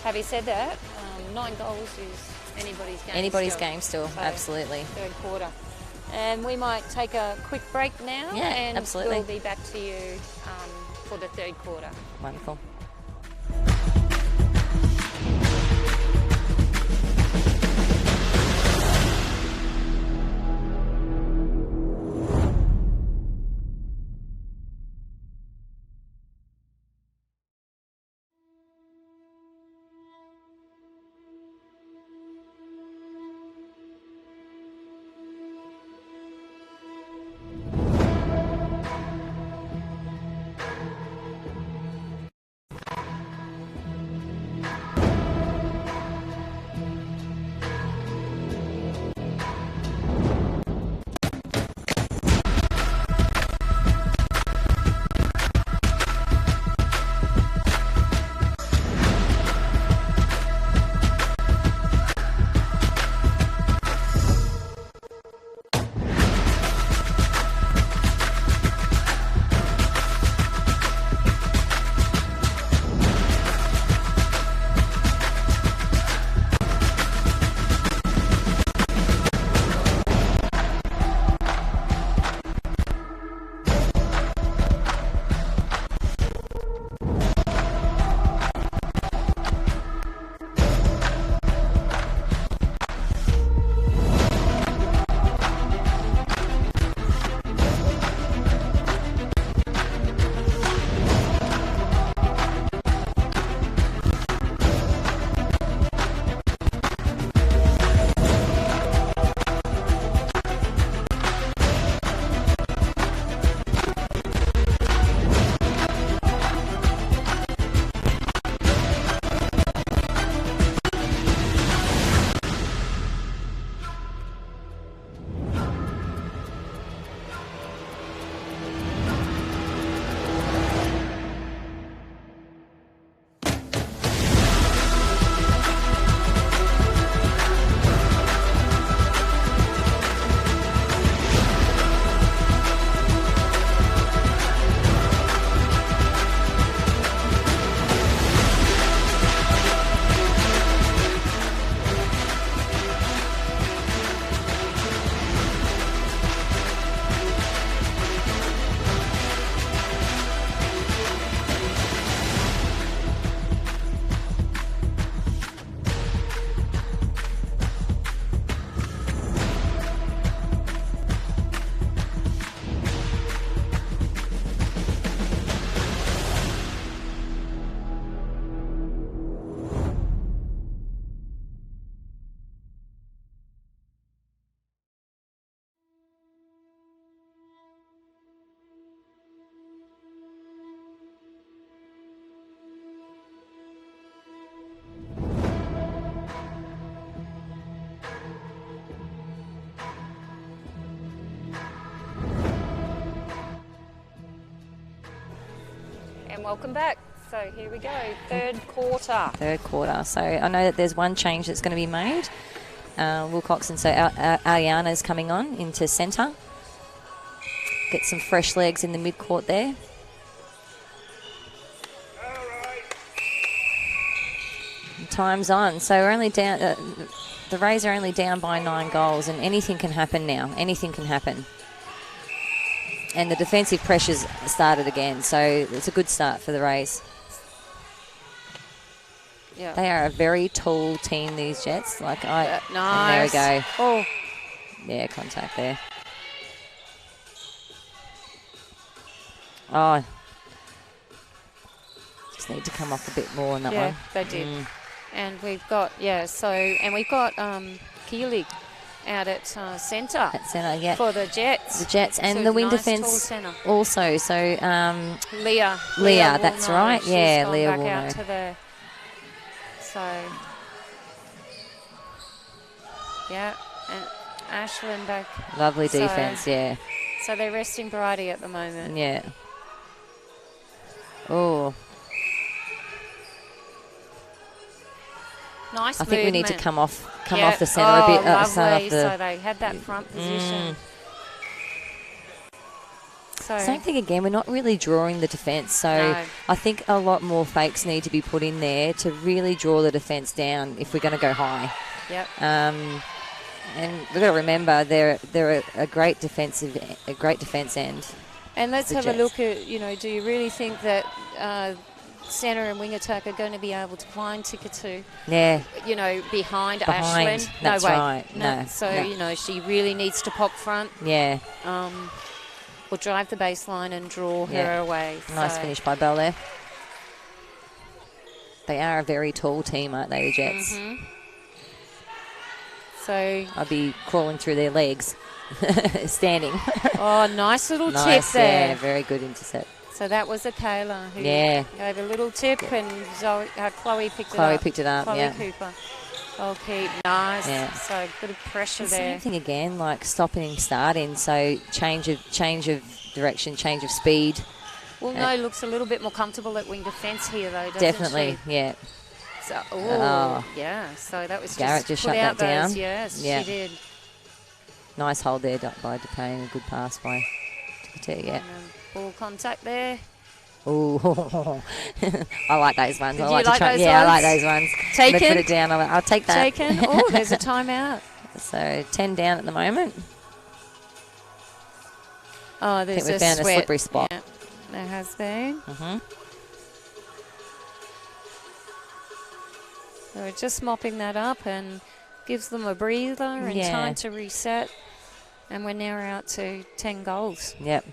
having said that, 9 goals is anybody's game. Anybody's game still, So, absolutely. Third quarter. And we might take a quick break now. Yeah, and absolutely. we'll be back to you for the third quarter. Wonderful. welcome back. So here we go, third quarter. Third quarter. So I know that there's one change that's going to be made. Wilcoxon, so Ariana's coming on into centre. Get some fresh legs in the mid-court there. Time's on. So we're only down, the Rays are only down by 9 goals, and anything can happen now. Anything can happen. And the defensive pressures started again, so it's a good start for the Rays. Yeah. They are a very tall team, these Jets. Nice. And there we go. Oh. Yeah, contact there. Oh. Just need to come off a bit more on that one. Yeah, they did. And we've got, Keelig out at centre. At centre, yeah. For the Jets. The Jets and so the wing nice defence tall centre. also. So, Leah, that's right. She's yeah, gone Leah back will out know. to the, so, yeah, and Ashlyn back. Lovely defence, yeah. So they're resting Bridie at the moment. Yeah. Oh. Nice I think we need to come off the centre a bit. Lovely. So they had that front position. So same thing again. We're not really drawing the defence, so No. I think a lot more fakes need to be put in there to really draw the defence down if we're going to go high. Yep. And we've got to remember they're a great defence end. And let's the have Jets. a look at, do you really think that centre and wing attack are going to be able to find Tikatu? Yeah. Behind Ashlyn? That's no way. right. No. So, no. She really needs to pop front. Yeah. Or drive the baseline and draw Yeah. her away. Nice finish by Bell there. They are a very tall team, aren't they, the Jets? Mm-hmm. So I'd be crawling through their legs, standing. Oh, nice little Nice, tip there. yeah, very good intercept. So that was a Kayla who Yeah. gave a little tip, and Chloe picked it up. Chloe picked it up, Chloe yeah. Cooper. Oh, keep nice. Yeah. So a bit of pressure The there. same thing again, like stopping and starting. So change of direction, change of speed. Well, no, looks a little bit more comfortable at wing defence here, though, doesn't Definitely, she? yeah. So, yeah. So that was Garrett just shut out that down. those, yes, Yeah. she did. Nice hold there by Dupay, and a good pass by Tikati, yeah. And ball contact there. Ooh, I like those ones. Did I you like like to try. those Yeah, I ones? like those ones. Taken? Let's put it down. I'll take that. Taken. Oh, there's a timeout. So 10 down at the moment. Oh, I there's think we found a sweat. slippery spot. Yeah, there has been. Mm-hmm. So we're just mopping that up and gives them a breather and Yeah. time to reset. And we're now out to 10 goals. Yep.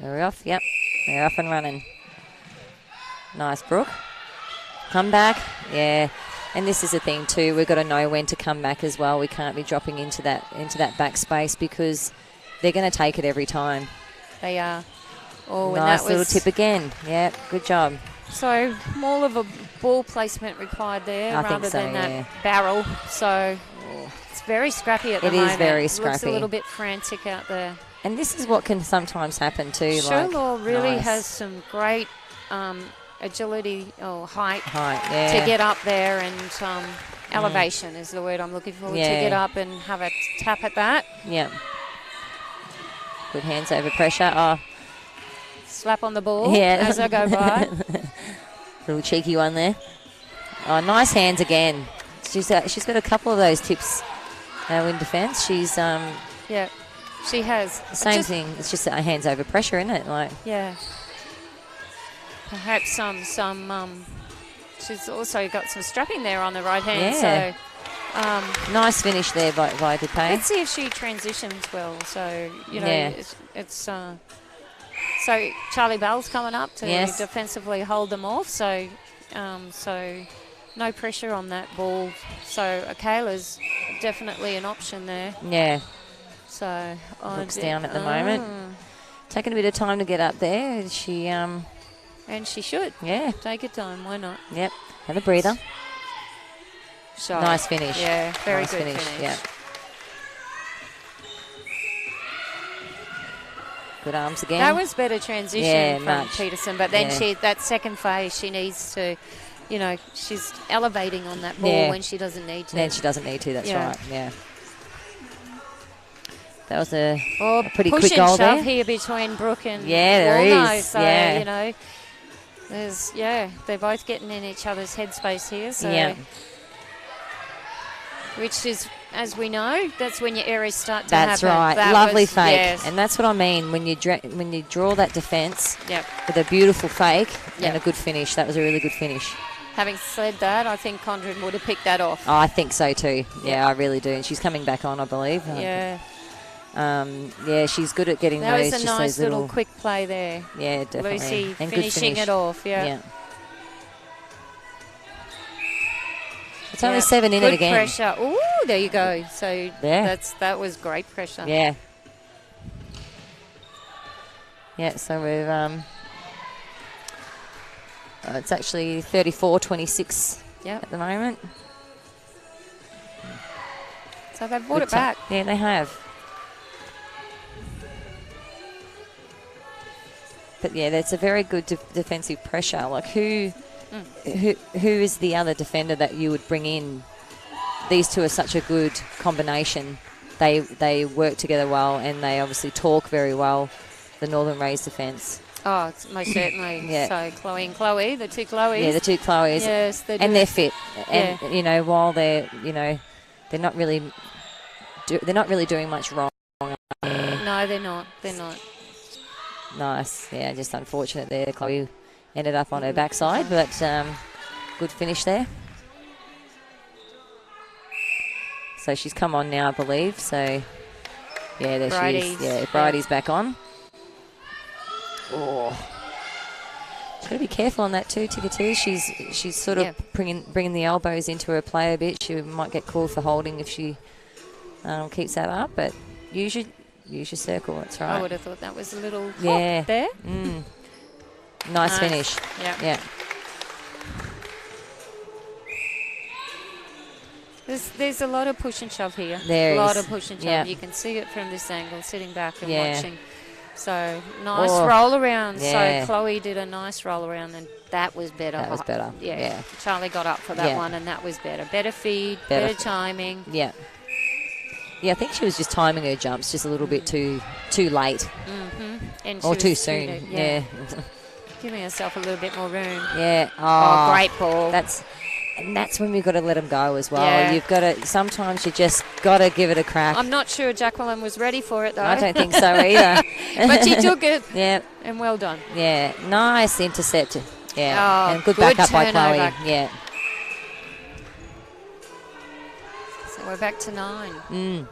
We're off. Yep. We're off and running. Nice, Brooke. Come back. Yeah. And this is the thing too. We've got to know when to come back as well. We can't be dropping into that back space because they're going to take it every time. They are. Oh, Nice and that little was tip again. Yep. Good job. So more of a ball placement required there I think rather so, than yeah. that barrel. So it's very scrappy at the It moment. is very Looks a scrappy. little bit frantic out there. And this is what can sometimes happen too. Sherlaw really nice. has some great agility or height yeah. to get up there, and elevation is the word I'm looking for, Yeah. to get up and have a tap at that. Yeah. Good hands over pressure. Oh, Slap on the ball Yeah. as I go by. little cheeky one there. Oh, nice hands again. She's got a couple of those tips in defence. She's Yeah, she has. same thing. It's just hands over pressure, isn't it? Like Yeah. Perhaps some she's also got some strapping there on the right hand. Yeah. So nice finish there by Dupay. let's see if she transitions well. So Yeah. it's so Charlie Bell's coming up to Yes. defensively hold them off. So so no pressure on that ball. So Kayla's definitely an option there. Yeah. So Looks down at the moment. Taking a bit of time to get up there. She and she should yeah. take her time. Why not? Yep. Have a breather. So Nice finish. Yeah, very Nice good finish. finish. Yeah. Good arms again. That was better transition from much. Peterson, but then Yeah. that second phase, she needs to, she's elevating on that ball when she doesn't need to. Then she doesn't need to, that's Yeah. right, yeah. That was a pretty push quick and goal shove there. here between Brooke and there Walno. is. So, Yeah. they're both getting in each other's headspace here. So, Yeah. which is, as we know, that's when your errors start to That's happen. right. That Lovely was- fake. yes. And that's what I mean when you draw that defence Yep. with a beautiful fake Yep. and a good finish. That was a really good finish. Having said that, I think Condren would have picked that off. Oh, I think so too. Yeah, I really do. And she's coming back on, I believe. Yeah. She's good at getting That those. was a just nice those little quick play there. Yeah, definitely. Lucy and finishing good finish. it off, Yeah. It's only Yeah. 7 in Good it again. pressure. Ooh, there you go. So that was great pressure. Yeah. Yeah, so we've it's actually 34-26 at the moment. So they've brought Good it back. Yeah, they have. But yeah, that's a very good defensive pressure. Like who is the other defender that you would bring in? These two are such a good combination. They work together well, and they obviously talk very well. The Northern Rays defence. Oh, it's most certainly. Yeah. So Chloe and Chloe, the two Chloes. Yeah, the two Chloes. Yes, and they're fit. And while they're they're not really doing much wrong. No, they're not. They're not. Nice. Yeah, just unfortunate there. Chloe ended up on her backside, but good finish there. So she's come on now, I believe. So, yeah, there she is. Yeah, Bridie's back on. Oh. She's got to be careful on that too, Ticketu. She's sort of bringing the elbows into her play a bit. She might get called for holding if she keeps that up, but use your circle, that's right. I would have thought that was a little hop there. Nice finish. Yeah. There's a lot of push and shove here. There is. A lot is. of push and shove. Yeah. You can see it from this angle, sitting back and watching. So, nice roll around. Yeah. So, Chloe did a nice roll around, and that was better. That was better. Yeah. Charlie got up for that one, and that was better. Better feed, better timing. Yeah. Yeah, I think she was just timing her jumps just a little bit too late. And or too soon. Yeah. Giving herself a little bit more room. Yeah. Oh, great ball. That's when we've got to let them go as well. Yeah. You've got to. Sometimes you just got to give it a crack. I'm not sure Jacqueline was ready for it though. I don't think so either. But she took it. Yeah. And well done. Yeah. Nice intercept. Yeah. Oh, and good backup by Chloe. turnover. Yeah. So we're back to 9. Mm.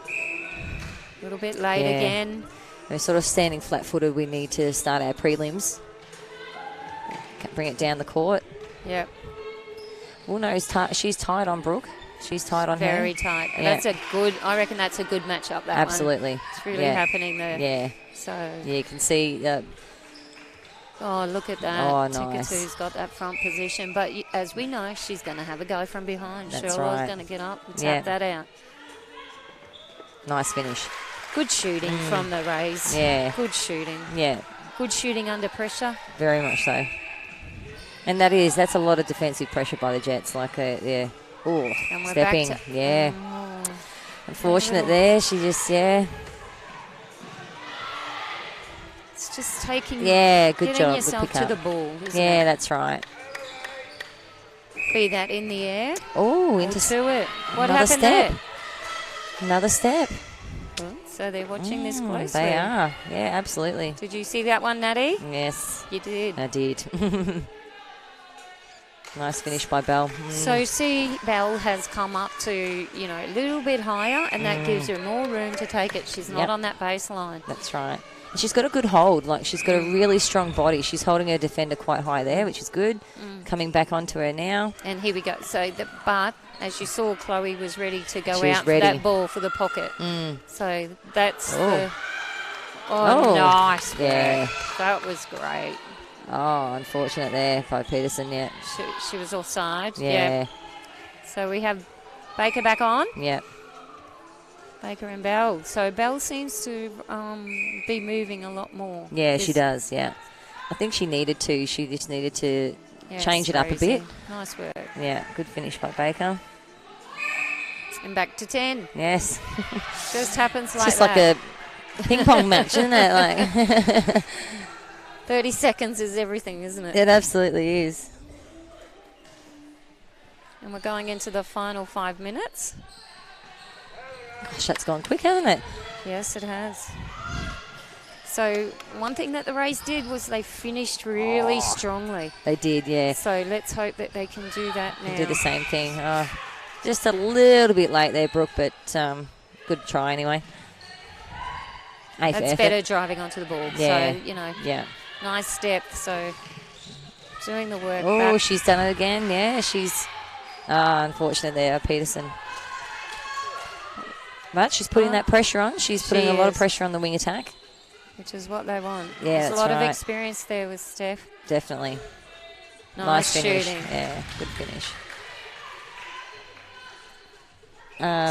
A little bit late again. We're sort of standing flat-footed. We need to start our prelims. Bring it down the court. Yep. Well, no, she's tight on Brooke. She's tight on her. Very tight. Yeah. I reckon that's a good matchup, that Absolutely. one. It's really happening there. Yeah. So. Yeah, you can see. Oh, look at that. Oh, nice. Ticketu's got that front position. But as we know, she's going to have a go from behind. That's Cheryl's right. going to get up and tap that out. Nice finish. Good shooting from the Rays. Yeah. Good shooting. Yeah. Good shooting under pressure. Very much so. And that's a lot of defensive pressure by the Jets. Like, yeah. Oh, stepping. Unfortunate there. She just, It's just taking. Yeah, good getting job. yourself good to the ball. Isn't yeah, it? that's right. Be that in the air. Oh, into it. What another happened step. there? Another step. Well, so they're watching this closely. They are. Yeah, absolutely. Did you see that one, Natty? Yes. You did. I did. Nice finish by Belle. So, Belle has come up to, a little bit higher, and that gives her more room to take it. She's not on that baseline. That's right. And she's got a good hold. Like, she's got a really strong body. She's holding her defender quite high there, which is good. Coming back onto her now. And here we go. So, but as you saw, Chloe was ready to go out for that ball for the pocket. So, that's the... Oh, nice. Yeah. Work. That was great. Oh, unfortunate there by Peterson, yeah. She was offside. Yeah. So we have Baker back on. Yeah. Baker and Bell. So Bell seems to be moving a lot more. Yeah, she does, yeah. I think she needed to. She just needed to change it up a bit. Nice work. Yeah, good finish by Baker. And back to 10. Yes. Just happens like just that. Just like a ping pong match, isn't it? Like 30 seconds is everything, isn't it? It absolutely is. And we're going into the final 5 minutes. Gosh, that's gone quick, hasn't it? Yes, it has. So one thing that the race did was they finished really strongly. They did, yeah. So let's hope that they can do that now. Do the same thing. Oh, just a little bit late there, Brooke, but good try anyway. That's better driving onto the ball. Yeah. So, you know, nice step. So doing the work. Oh, back. she's done it again. Yeah, she's unfortunate there, Peterson. But she's putting that pressure on. She's putting a lot of pressure on the wing attack. Which is what they want. Yeah, There's a lot of experience there with Steph. Definitely. Nice finish. shooting. Yeah, good finish.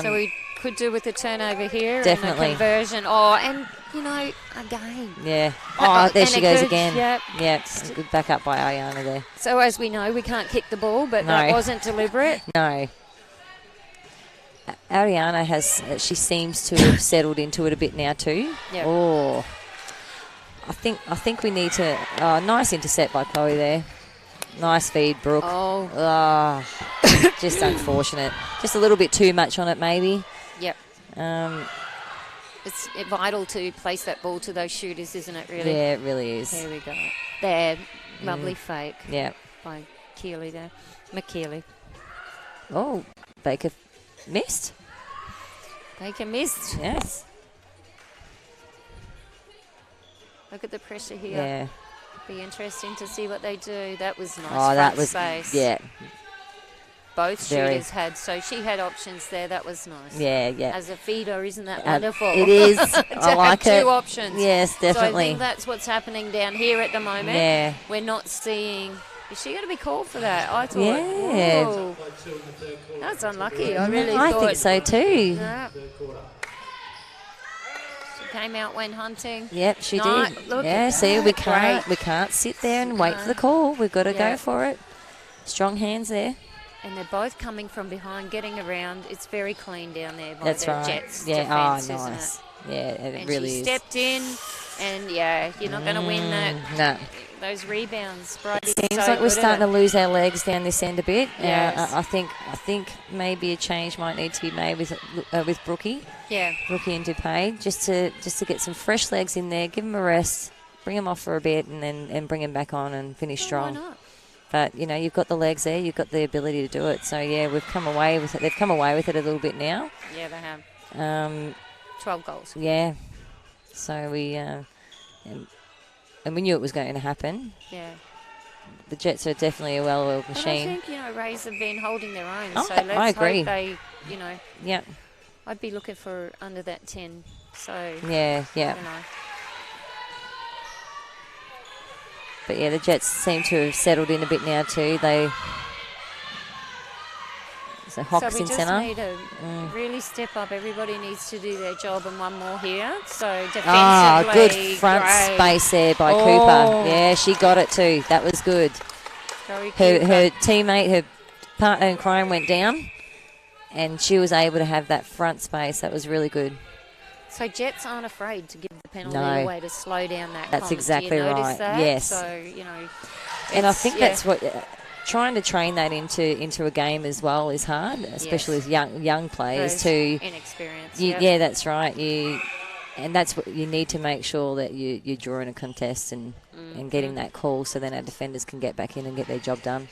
So we could do with the turnover here. Definitely. And the conversion. Oh, and, you know, again. Yeah. Oh, there she goes again. Yep. Yeah, good back up by Ariana there. So as we know, we can't kick the ball, but that wasn't deliberate. No. Ariana she seems to have settled into it a bit now too. Yep. Oh. I think we need to... nice intercept by Chloe there. Nice feed, Brooke. Oh. Just unfortunate. Just a little bit too much on it, maybe. Yep. It's vital to place that ball to those shooters, isn't it, really? Yeah, it really is. There we go. There. Lovely fake. Yeah. By Keeley there. McKeely. Oh, Baker missed. Baker missed. Yes. Look at the pressure here. Yeah. Be interesting to see what they do. That was nice. Oh, that was space. Yeah. Both shooters had, so she had options there. That was nice. Yeah, yeah. As a feeder, isn't that wonderful? It is. I like it. Two options. Yes, definitely. So I think that's what's happening down here at the moment. Yeah. We're not seeing. Is she going to be called for that? I thought. Yeah. Whoa, that's unlucky. I really I thought. think so too. Yeah. She came out when hunting. Yep, she did. Look yeah, at see, that. we can't sit there and wait for the call. We've got to go for it. Strong hands there. And they're both coming from behind, getting around. It's very clean down there by That's the right. Jets. Yeah, defense, nice. Yeah, it and really she is. stepped in, and you're not going to win that. No. Those rebounds. Bridie's Seems so like we're good starting at to lose our legs down this end a bit. Yes. I think maybe a change might need to be made with Brookie. Yeah. Brookie and Dupay, just to get some fresh legs in there, give them a rest, bring them off for a bit, and then bring them back on and finish strong. Why not? But you know, you've got the legs there, you've got the ability to do it. So yeah, we've come away with it. They've come away with it a little bit now. Yeah, they have. 12 goals. Yeah. So we and we knew it was going to happen. Yeah. The Jets are definitely a well-oiled machine. But I think, Rays have been holding their own. Oh, so let's I agree. hope they, Yeah. I'd be looking for under that 10. So, Yeah. But yeah, the Jets seem to have settled in a bit now too. So Hawks in centre. So we just need to really step up. Everybody needs to do their job, and one more here. So defensively, good front space there by Cooper. Yeah, she got it too. That was good. Her teammate, her partner in crime went down, and she was able to have that front space. That was really good. So Jets aren't afraid to give the penalty away to slow down that. That's exactly Do you notice right. that? Yes. So and I think that's what trying to train that into a game as well is hard, especially with young players too. Inexperienced. Yeah, that's right. And that's what you need to make sure that you're drawing a contest and getting that call, so then our defenders can get back in and get their job done.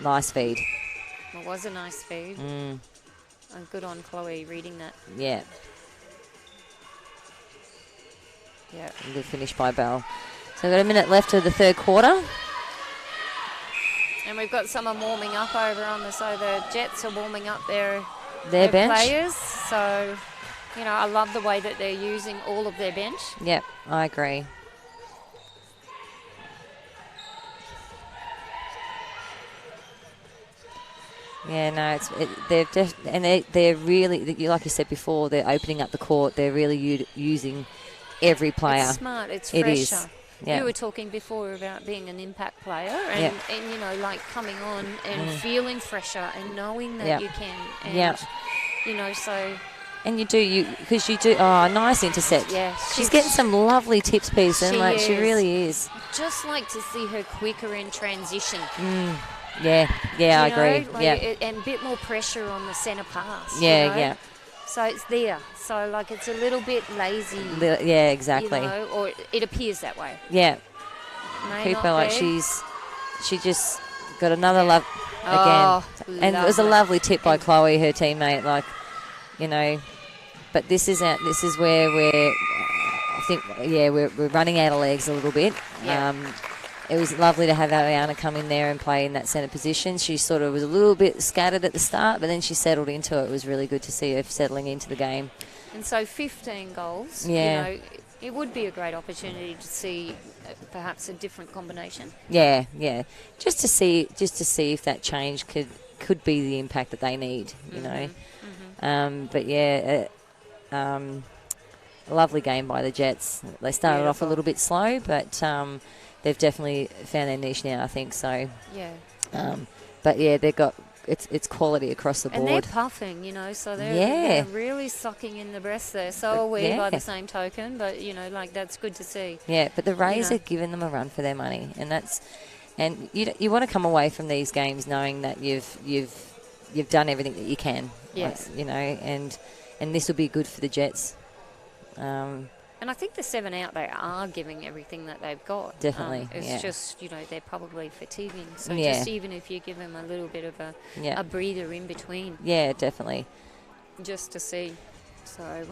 Nice feed. It was a nice feed. And good on Chloe reading that. Yeah. Yeah. Good finish by Bell. So we've got a minute left of the third quarter. And we've got someone warming up over on the side. The Jets are warming up their bench players. So, I love the way that they're using all of their bench. Yep, I agree. Yeah, no, they're really, like you said before, they're opening up the court. They're really using every player. It's smart. It's it fresher. Is. Yeah. You were talking before about being an impact player and you know, like coming on and feeling fresher and knowing that you can. And, you know, so... And you do. Oh, nice intercept. Yeah. She's getting some lovely tips, Pearson. She really is. Just like to see her quicker in transition. Yeah, I agree. And a bit more pressure on the centre pass. Yeah, you know? So it's there. So, like, it's a little bit lazy. Yeah, exactly. You know, or it appears that way. Yeah. Cooper, like, she just got another love again. And it was a lovely tip by Chloe, her teammate, like, you know. But this is where I think, we're running out of legs a little bit. Yeah. It was lovely to have Ariana come in there and play in that centre position. She sort of was a little bit scattered at the start, but then she settled into it. It was really good to see her settling into the game. And so 15 goals, yeah. You know, it would be a great opportunity to see perhaps a different combination. Yeah. Just to see if that change could be the impact that they need, you know. But a lovely game by the Jets. They started off a little bit slow, but they've definitely found their niche now, I think so. Yeah. But yeah, they've got it's quality across the board. And they're puffing, you know, so they're really sucking in the breath there. So are we by the same token, but you know, like that's good to see. Yeah, but the Rays are giving them a run for their money, and you want to come away from these games knowing that you've done everything that you can. Yes. You know, and this will be good for the Jets. And I think the 7 out, they are giving everything that they've got. Definitely, It's just, you know, they're probably fatiguing. So just even if you give them a little bit of a breather in between. Yeah, definitely. Just to see. So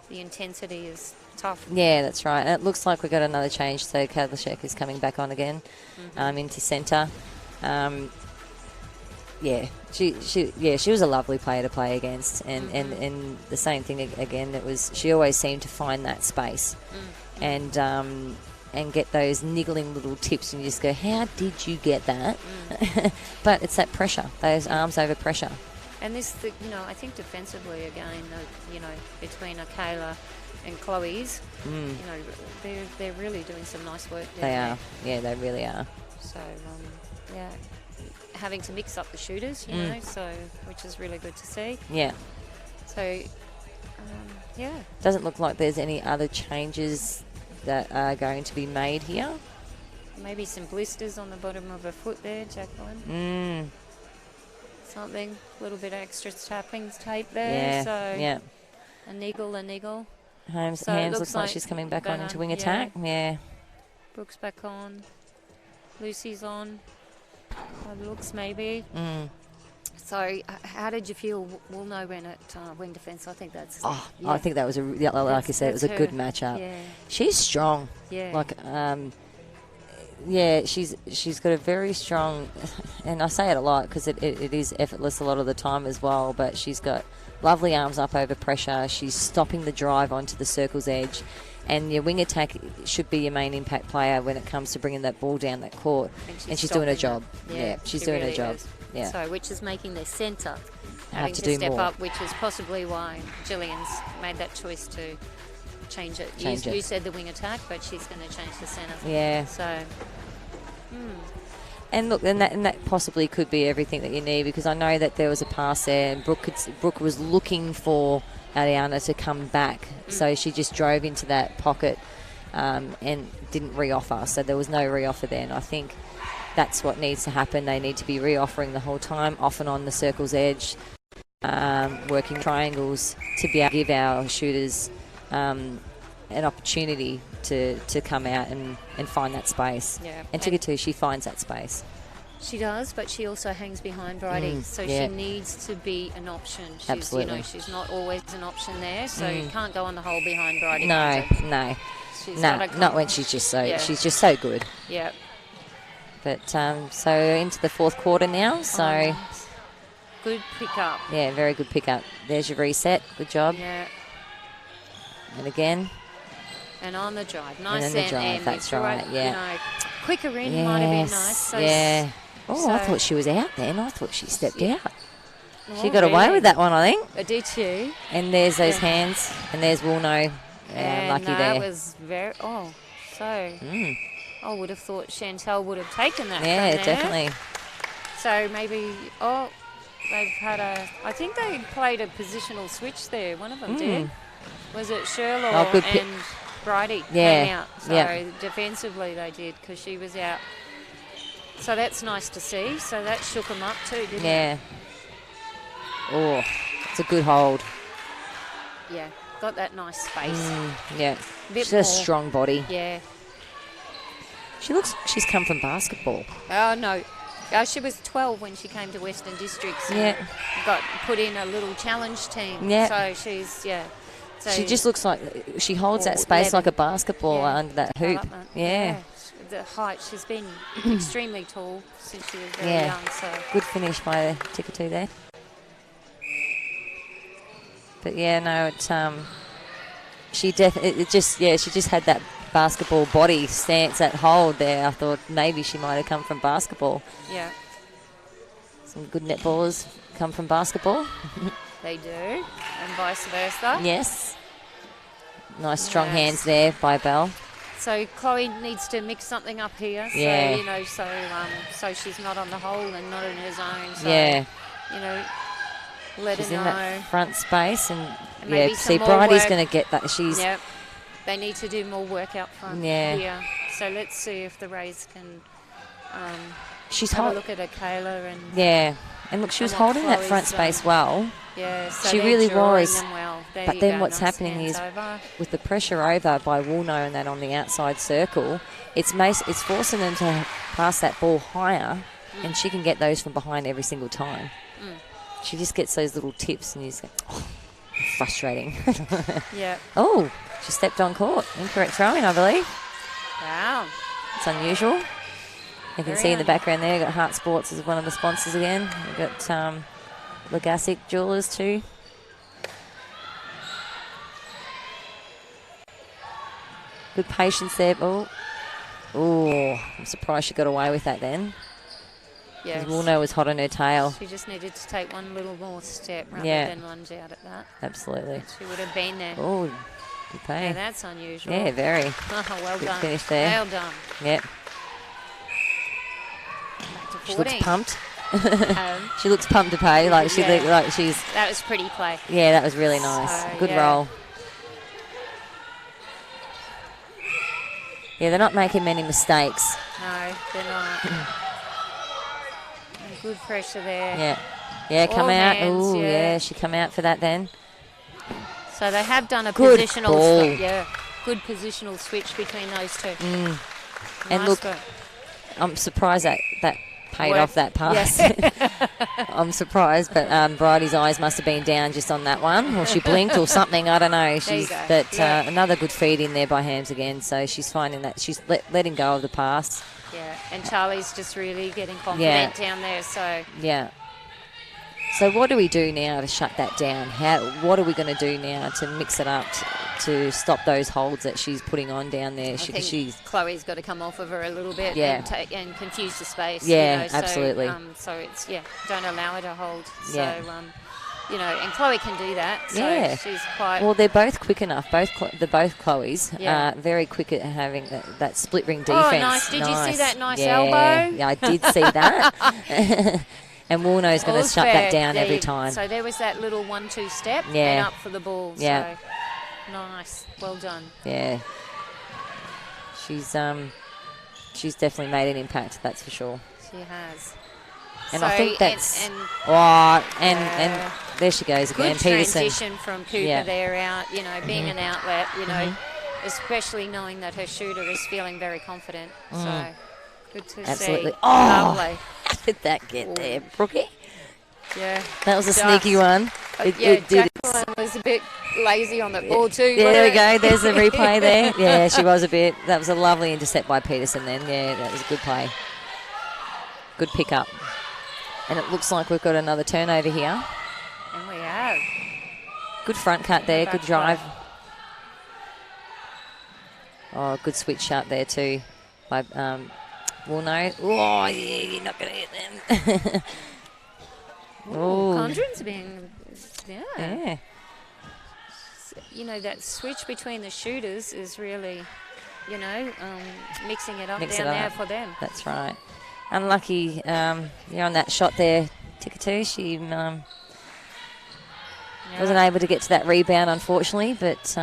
the intensity is tough. Yeah, that's right. And it looks like we've got another change. So Kadlashek is coming back on again into centre. She was a lovely player to play against, and the same thing again. It was she always seemed to find that space, and get those niggling little tips, and you just go, how did you get that? But it's that pressure, those arms over pressure. And this, you know, I think defensively again, you know, between Kayla and Chloe's, you know, they're really doing some nice work there. They are, yeah, they really are. So having to mix up the shooters, you know, so which is really good to see. Yeah. So, Doesn't look like there's any other changes that are going to be made here. Maybe some blisters on the bottom of her foot there, Jacqueline. Something, a little bit of extra tape there. Yeah. So a niggle. Hands looks like she's coming back on into wing attack. Yeah. Brooks back on. Lucy's on. Looks maybe. So, how did you feel? We'll know when at wing defence. I think that's. I think that was like you said, it was a good matchup. Yeah. She's strong. Yeah. Like, she's got a very strong, and I say it a lot because it is effortless a lot of the time as well. But she's got lovely arms up over pressure. She's stopping the drive onto the circle's edge. And your wing attack should be your main impact player when it comes to bringing that ball down that court. And she's doing her job. Yeah, she's doing her job. Yeah. So, which is making their centre having to step up, which is possibly why Gillian's made that choice to change it. You said the wing attack, but she's going to change the centre. Yeah. So. And look, and that possibly could be everything that you need, because I know that there was a pass there, and Brooke was looking for Ariana to come back, so she just drove into that pocket and didn't re-offer. So there was no re-offer there, and I think that's what needs to happen. They need to be re-offering the whole time, off and on the circle's edge, working triangles to be able to give our shooters an opportunity to come out and find that space. Yeah. And Tigatu, she finds that space. She does, but she also hangs behind Bridie, so she needs to be an option. Absolutely. You know, she's not always an option there, so you can't go on the hole behind Bridie. No, not when she's just so good. Yeah. But so into the fourth quarter now. So good pickup. Yeah, very good pickup. There's your reset. Good job. Yeah. And again. And on the drive, nice and the drive. That's right. Yeah. You know, quicker in might have been nice. So Oh, I thought she was out then. I thought she stepped out. She Oh, got away really? with that one, I think. Did she? And there's those hands, and there's Woolno. Lucky that there. was very... Oh, so... Mm. I would have thought Chantel would have taken that Yeah, from there. definitely. So maybe... Oh, they've had a... I think they played a positional switch there. One of them did. Was it Sherlaw and Bridie came out? So defensively they did because she was out. So that's nice to see. So that shook them up too, didn't it? Yeah. Oh, it's a good hold. Yeah, got that nice space. Yeah. Bit She's more. a strong body. Yeah. She looks like she's come from basketball. Oh, no. She was 12 when she came to Western Districts and got put in a little challenge team. Yeah. So she's, So She just looks like she holds that space 11. like a basketball under that hoop. Development. Yeah. The height, she's been extremely tall since she was very young. So Good finish by Tickatoo there. But yeah, no, she just had that basketball body stance, that hold there. I thought maybe she might have come from basketball. yeah, Some good netballers come from basketball. they do, and vice versa. Yes. Nice strong hands there by Belle. So Chloe needs to mix something up here. Yeah. So so she's not on the hole and not in her zone. So, Yeah. let She's her in know. that front space and maybe some see more Bridie's work. going to get that. She's Yep. They need to do more work out front here. So let's see if the Rays can she's have a hot. look at Kayla and And look, she was and what holding that Chloe's front space well. yeah. So She they're really drawing was. them well. There But you then go, what's nice happening hands is over. with the pressure over by Woolno and that on the outside circle, it's forcing them to pass that ball higher, and she can get those from behind every single time. She just gets those little tips, and you just go, frustrating. Yeah. Oh, she stepped on court. Incorrect throwing, I believe. Wow. It's unusual. You can Very see in the background there, got Heart Sports as one of the sponsors again. We've got Legassic Jewelers too. Good patience there. Oh, I'm surprised she got away with that then. Yes. Woolno was hot on her tail. She just needed to take one little more step rather than lunge out at that. Absolutely. She would have been there. Oh, good play. Yeah, that's unusual. Yeah, very. Well Good done. finish there. Well done. Yep. Back to 14. She looks pumped. She looks pumped to pay. Like she's. That was pretty play. Yeah, that was really nice. So, Good roll. Yeah, they're not making many mistakes. No, they're not. And good pressure there. Yeah. Yeah, come All out. hands, Oh, yeah. yeah, she come out for that then. So they have done a Good positional ball. switch. Yeah, good positional switch between those two. And Nice look, work. I'm surprised that paid Work. off that pass. I'm surprised, but Bridie's eyes must have been down just on that one, or she blinked or something. I don't know. There you go. But Yeah. another good feed in there by Hams again. So she's finding that she's letting go of the pass. Yeah, and Charlie's just really getting confident down there. So Yeah. So what do we do now to shut that down? What are we going to do now to mix it up to stop those holds that she's putting on down there? I think She's Chloe's got to come off of her a little bit Yeah. and confuse the space. Yeah, so, absolutely. So it's don't allow her to hold. So Yeah. and Chloe can do that. So Yeah. she's quite. well, they're both quick enough. Both Chloes Yeah. are very quick at having that split ring defense. Oh, nice. Did you see that nice Yeah. elbow? Yeah, I did see that. And Woolno's going to All's shut fair. that down There every you- time. So there was that little 1-2 step Yeah. and up for the ball. Yeah. So nice. Well done. Yeah. She's definitely made an impact, that's for sure. She has. And so, I think that's... and and there she goes again, good Peterson. transition from Cooper Yeah. there out, being an outlet, especially knowing that her shooter is feeling very confident. So good to Absolutely. see. Oh. Lovely. How did that get there, Brookie? Yeah. That was a Just. sneaky one. It did. Jacqueline was a bit lazy on the ball too. There we wasn't go. it? There's the replay there. Yeah, she was a bit. That was a lovely intercept by Peterson then. Yeah, that was a good play. Good pick up. And it looks like we've got another turnover here. And we have. Good front cut there. Back Good drive. Oh, good switch shot there too by Will know. Oh, yeah, you're not going to hit them. Oh, Condren's being, yeah. You know, that switch between the shooters is really, you know, mixing it up Mix down it there up. for them. That's right. Unlucky, you're on that shot there, Tikatu. She wasn't able to get to that rebound, unfortunately, but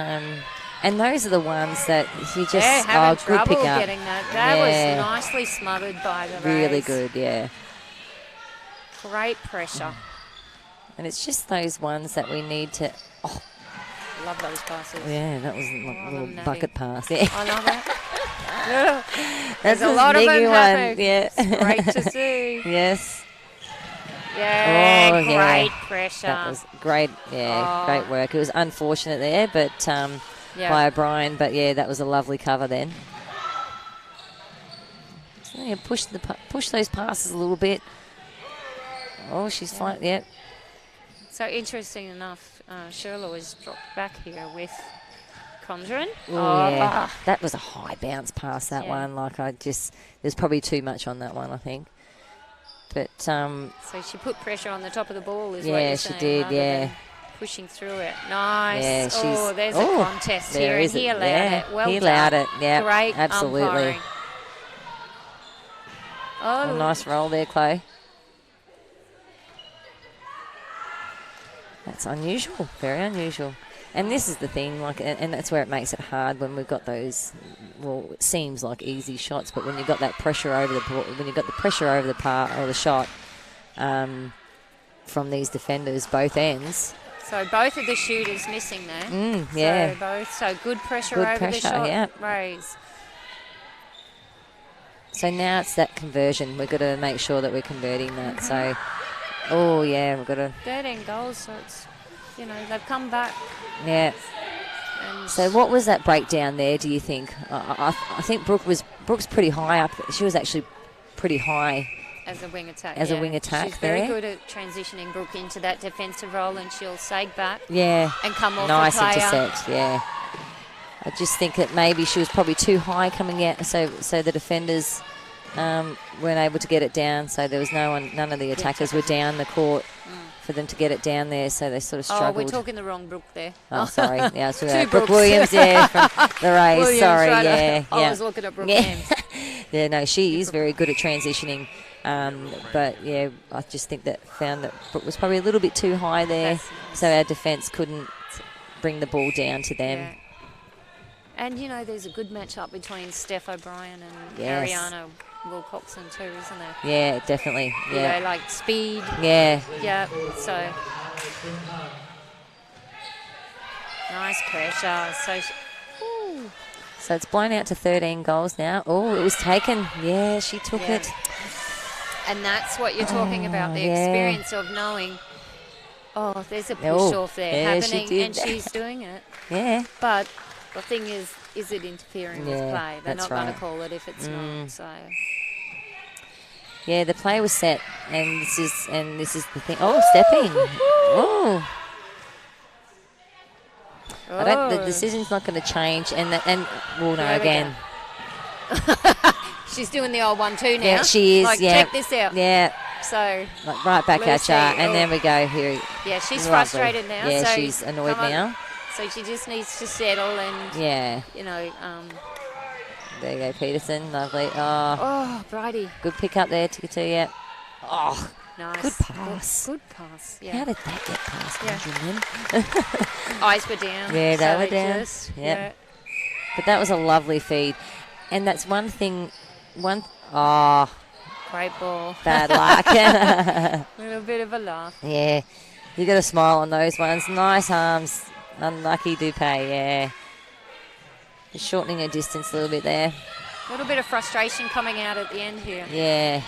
and those are the ones that you just They're having good trouble pick up. getting that. That Yeah. was nicely smothered by the Really Rays. good, yeah. Great pressure. And it's just those ones that we need to. Oh, Love those passes. yeah, that was a Love little them, Natty. bucket pass. Yeah, I love it. that's There's a lot of them one. happening. Yeah, It's great to see. yes, Yeah, Oh, yeah. great pressure. that was great. Yeah, Oh. great work. It was unfortunate there, but by O'Brien. But yeah, that was a lovely cover then. So, yeah, push those passes a little bit. Oh, she's fine. Yep. So interesting enough, Sherla was dropped back here with Condren. Oh, yeah. That was a high bounce pass, that Yeah. one. Like, there's probably too much on that one, I think. But, So she put pressure on the top of the ball, is what Yeah, you're she saying, did, rather yeah. than pushing through it. Nice. Yeah, she's- there's oh, a contest there here, and is he it. allowed Yeah, it. Well he done. allowed it, yeah, Great absolutely. umpiring. a nice roll there, Chloe. That's unusual, very unusual. And this is the thing, like, and that's where it makes it hard when we've got those. Well, it seems like easy shots, but when you've got that pressure over the ball, when you've got the pressure over the part or the shot from these defenders, both ends. So both of the shooters missing there. Yeah. So good pressure Good over pressure, the shot. yeah. Rays. So now it's that conversion. We've got to make sure that we're converting that. So, oh yeah, we've got to. 13 goals, so it's, you know, they've come back. Yeah. And So what was that breakdown there, do you think? I think Brooke's pretty high up. She was actually pretty high. as a wing attack. As a wing attack She's very there. good at transitioning Brooke into that defensive role, and she'll sag back Yeah. and come off Nice the player. intercept, yeah. I just think that maybe she was probably too high coming out, so the defenders weren't able to get it down. So there was none of the attackers were down the court for them to get it down there. So they sort of struggled. Oh, we're talking the wrong Brooke there. Oh, sorry. Yeah, so Two Brooke Brookes. Williams, yeah, from the Rays. Williams, Sorry, right. yeah. I was looking at Brooke Yeah. Williams. Yeah, no, she is very good at transitioning. But yeah, I just think found that Brooke was probably a little bit too high there, so our defence couldn't bring the ball down to them. Yeah. And, you know, there's a good match-up between Steph O'Brien and Yes. Ariana Wilcoxon too, isn't there? Yeah, definitely. Yeah, You know, like speed. yeah. Yeah, so nice pressure. So it's blown out to 13 goals now. Oh, it was taken. Yeah, she took Yeah. it. And that's what you're talking about, the yeah. experience of knowing, there's a push Oh, off there yeah, she happening, did. and she's doing it. Yeah. But the thing is it interfering with Yeah, play? They're that's not going right. to call it if it's not. So Yeah, the play was set, and this is the thing. Oh, stepping. Oh. The decision's not going to change, and we'll know There we again. she's doing the old 1-2 now. Yeah, she is. Like, yeah. check this out. Yeah, So like right back at Lucy, you, and oh. then we go here. yeah, she's Lovely. frustrated now. Yeah, so she's annoyed come on. now. So she just needs to settle and Yeah, you know. there you go, Peterson. Lovely. Oh, Oh, Bridie, good pick up there, Tikatu. Yeah. Oh, nice. good pass. Good pass. Yeah. How did that get past Yeah. Benjamin? Eyes were down. Yeah, they so were down. Just, Yep. But that was a lovely feed, and that's one thing. Oh, Great ball. bad luck. A little bit of a laugh. Yeah, you got a smile on those ones. Nice arms. Unlucky Dupe, yeah. Just shortening her distance a little bit there. A little bit of frustration coming out at the end here. Yeah.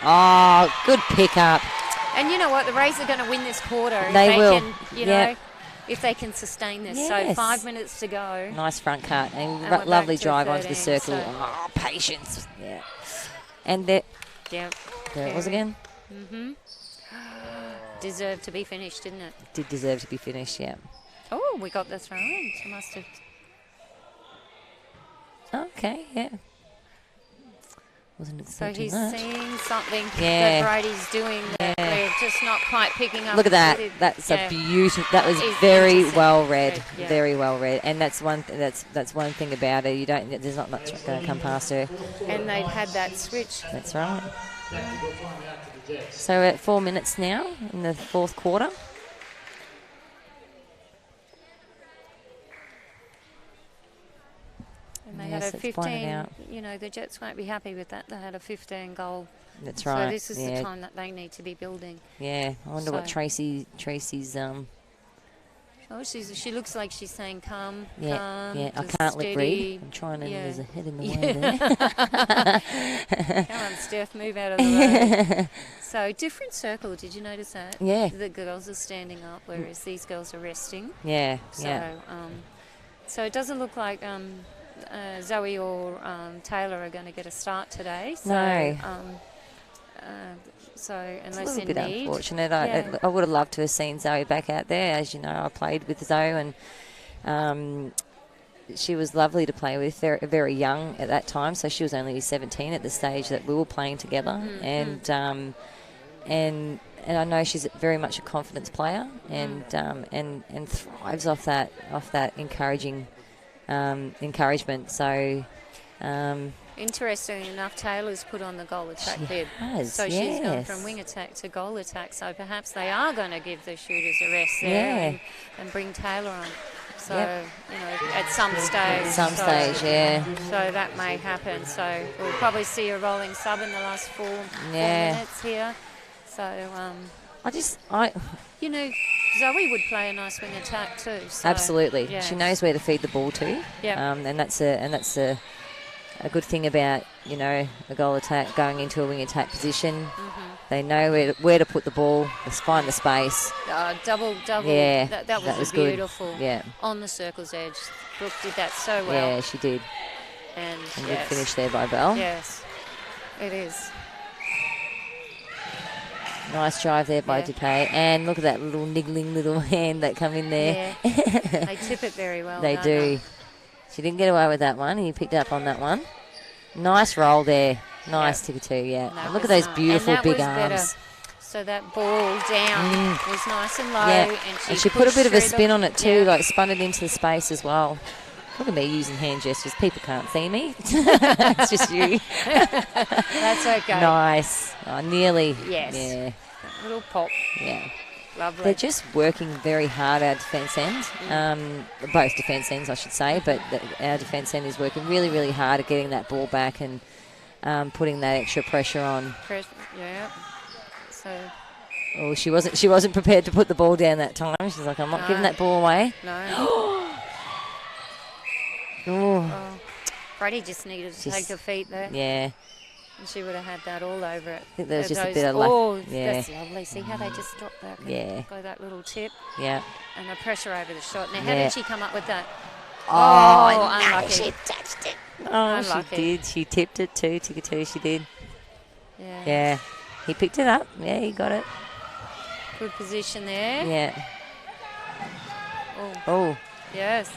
Oh, good pickup. And you know what? The Rays are going to win this quarter. If They will. Can, you Yep. know, if they can sustain this. So Yes. 5 minutes to go. Nice front cut and, And we're back lovely to drive onto the 13, circle. so- Oh, patience. Yeah. And there Yeah. it was again. Deserved to be finished, didn't it? Did deserve to be finished, yeah. Oh, we got the throw in. She must have. Okay, yeah. Wasn't So expecting he's that. seeing something Yeah. that Brady's doing that we're just not quite picking up. Look at that. with it. That's Yeah. a beautiful. That was It's very interesting. well read. Yeah. Very well read. And that's one. That's one thing about her. You don't. There's not much going to come past her. And they'd had that switch. That's right. So we're at 4 minutes now in the fourth quarter. And they Yes, had a it's pointed 15. out. You know, the Jets won't be happy with that. They had a 15 goal. That's So right. this is yeah. the time that they need to be building. Yeah. I wonder what So- Tracy's. Oh, she looks like she's saying calm, Yeah. calm, Yeah. I just can't lip read. steady. I'm trying to. Yeah. There's a head in the Yeah. way there. Come on, Steph, move out of the way. So different circle. Did you notice that? Yeah. The girls are standing up, whereas these girls are resting. Yeah. So, Yeah. so it doesn't look like Zoe or Taylor are going to get a start today. So, No. So It's a unless little in bit need, unfortunate. Yeah. I would have loved to have seen Zoe back out there. As you know, I played with Zoe, and she was lovely to play with. Very, very young at that time, so she was only 17 at the stage that we were playing together. And I know she's very much a confidence player, and thrives off that encouragement. So. Interesting enough, Taylor's put on the goal attack She bib. has, So she's gone yes. from wing attack to goal attack. So perhaps they are going to give the shooters a rest there Yeah. and bring Taylor on. So, Yep. you know, at some stage. Some stage, yeah. So that may happen. So we'll probably see a rolling sub in the last four minutes here. So, you know, Zoe would play a nice wing attack too. So, Absolutely, yeah. she knows where to feed the ball to. Yep. And that's a good thing about, you know, a goal attack going into a wing attack position. They know where to put the ball. Let's find the space. Double. Yeah, That was good. beautiful. Yeah, On the circle's edge. Brooke did that so well. yeah, she did. And And yes. good finish there by Bell. Yes, it is. Nice drive there by Yeah. Dupay. And look at that little niggling little hand that come in there. Yeah. They tip it very well. They don't do. She didn't get away with that one. He picked up on that one. Nice roll there. Nice ticker too, yeah. That And look at was those nice. beautiful And that big was arms. better. So that ball down was nice and low. Yeah, And she put a bit of a pushed spin through on it too, yeah. like spun it into the space as well. Look at me using hand gestures. People can't see me. It's just you. That's okay. Nice. Oh, nearly. Yes. Yeah. Little pop. Yeah. Lovely. They're just working very hard, our defence end. Both defence ends, I should say, but our defence end is working really, really hard at getting that ball back and putting that extra pressure on. Yeah. So, Oh, she wasn't prepared to put the ball down that time. She's like, I'm not giving that ball away. no. Oh, Brady just needed to take her feet there. yeah. And she would have had that all over it. I think there was just a Those- bit of luck. Oh, Yeah. that's lovely. See how they just drop back and Yeah. go that little tip Yeah. and the pressure over the shot. Now, how Yeah. did she come up with that? Oh, unlucky. she touched it. Oh, Unlucky. she did. She tipped it too. Ticker two, she did. Yeah. Yeah. He picked it up. Yeah, he got it. Good position there. Yeah. Oh, Oh. yes.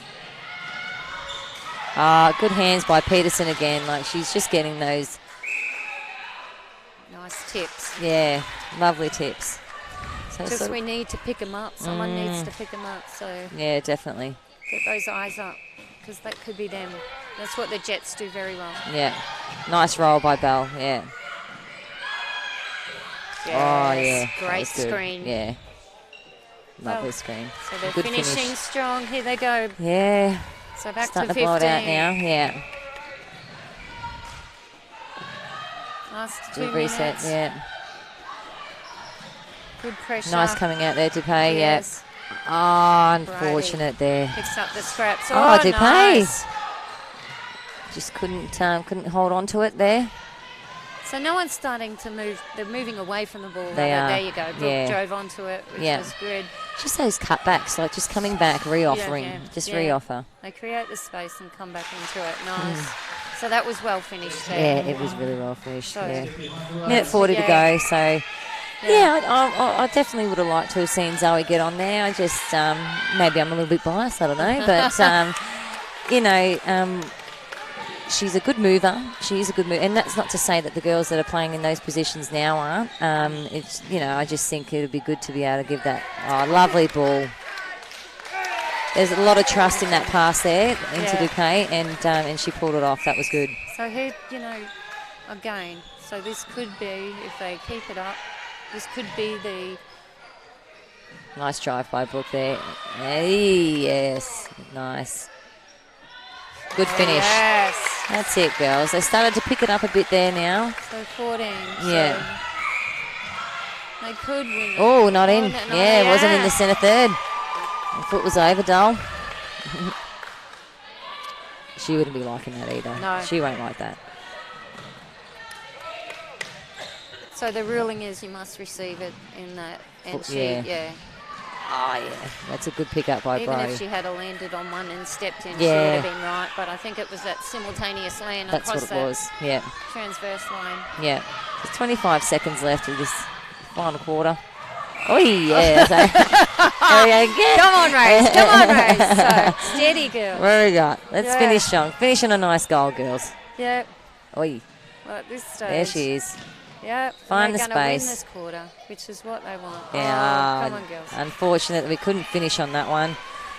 Good hands by Peterson again. Like, she's just getting those, Nice tips. yeah, lovely tips. So Just sort of- we need to pick them up. Someone needs to pick them up. So yeah, definitely. get those eyes up because that could be them. That's what the Jets do very well. Yeah. Nice roll by Bell. Yeah. Yes. Oh, yeah. That Great was good. screen. Yeah. Lovely Oh. screen. So they're Good finishing finish. strong. Here they go. Yeah. So back Starting to to 15. blow it out now. Yeah. Last 2 Good minutes. reset. Yeah. Good pressure. Nice coming out there, Dupay. Yes. Yeah. Oh, unfortunate there. Picks up the scraps. Oh, Dupay. Nice. Just couldn't hold on to it there. So no one's starting to move. They're moving away from the ball. They are. There you go. Brooke Yeah. drove onto it, which Yeah. was good. Just those cutbacks, like just coming back, reoffering. Yeah, yeah. Just Yeah. reoffer. They create the space and come back into it. Nice. So that was well finished there. Yeah, it was really well finished. So- Yeah. Minute 40 to Yeah. go, so... Yeah, I definitely would have liked to have seen Zoe get on there. I just, maybe I'm a little bit biased, I don't know. But, you know, she's a good mover. She is a good mover, and that's not to say that the girls that are playing in those positions now aren't. It's I just think it would be good to be able to give that. Oh, lovely ball. There's a lot of trust in that pass there into Duque, and she pulled it off. That was good. So here, again, so this could be, if they keep it up, this could be the... Nice drive by Brooke there. Hey, yes, nice. Good finish. Yes. That's it, girls. They started to pick it up a bit there now. So 14. Yeah. So they could win. Oh, not in. Yeah, it wasn't in the centre third. The foot was over, Dull. She wouldn't be liking that either. No. She won't like that. So the ruling is you must receive it in that. And Oh, yeah. That's a good pick-up by Even Bro. if she had landed on one and stepped in, she Yeah. would have been right. But I think it was that simultaneous land That's across what it that was. Yeah. transverse line. Yeah. There's 25 seconds left of this final quarter. Oh, yeah. So, there we go again. Come on, Rose. Come on, Rose. So, steady, girl. Where we got? Let's finish strong. Finish on a nice goal, girls. Yeah. Oi. Well, at this stage. There she is. Yeah. Find the they're going to win space. this quarter, which is what they want. Yeah. Oh, come on, girls. Unfortunately, we couldn't finish on that one.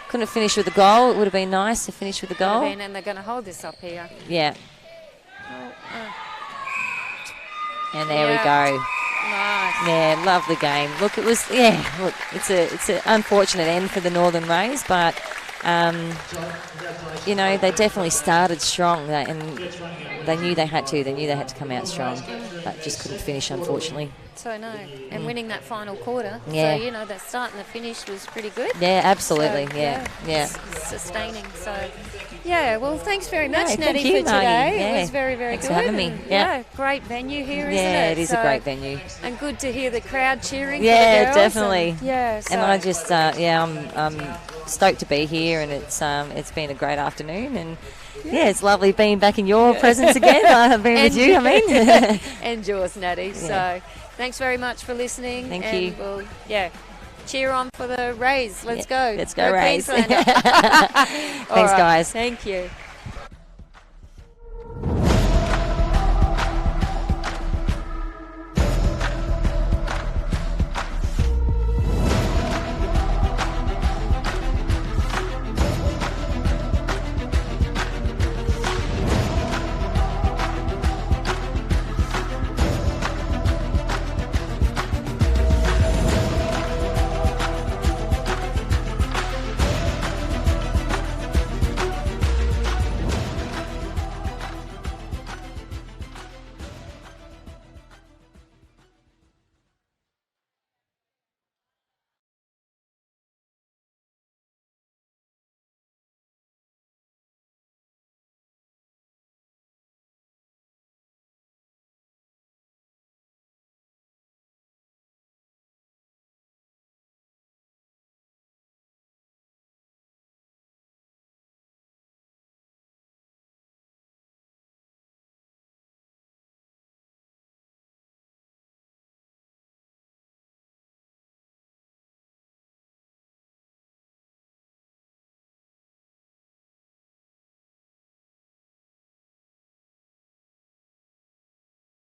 Couldn't finish with a goal. It would have been nice to finish with a goal. And they're going to hold this up here. Yeah. Oh, And there we go. nice. Yeah, love the game. Look, it was, look, it's an unfortunate end for the Northern Rays, but, they definitely started strong, and they knew they had to. They knew they had to come out strong, but just couldn't finish, unfortunately. So, no. And winning that final quarter. Yeah. So, that start and the finish was pretty good. Yeah, absolutely. So, yeah. Sustaining. So, yeah, well, thanks very much, thank Natty, you, for Margie. today. Yeah. It was very, very Thanks good. for having me. And, Yeah. great venue here, isn't it? Yeah, it is a So- great venue. And good to hear the crowd cheering Yeah, for the girls. definitely. And, so And I just, I'm stoked to be here, and it's been a great afternoon, and it's lovely being back in your presence again. I've been with you, I mean. and yours, Natty. So thanks very much for listening. Thank and you. We'll, cheer on for the Rays. Let's go. Let's go, Rays. Queensland. Thanks, All right. guys. Thank you.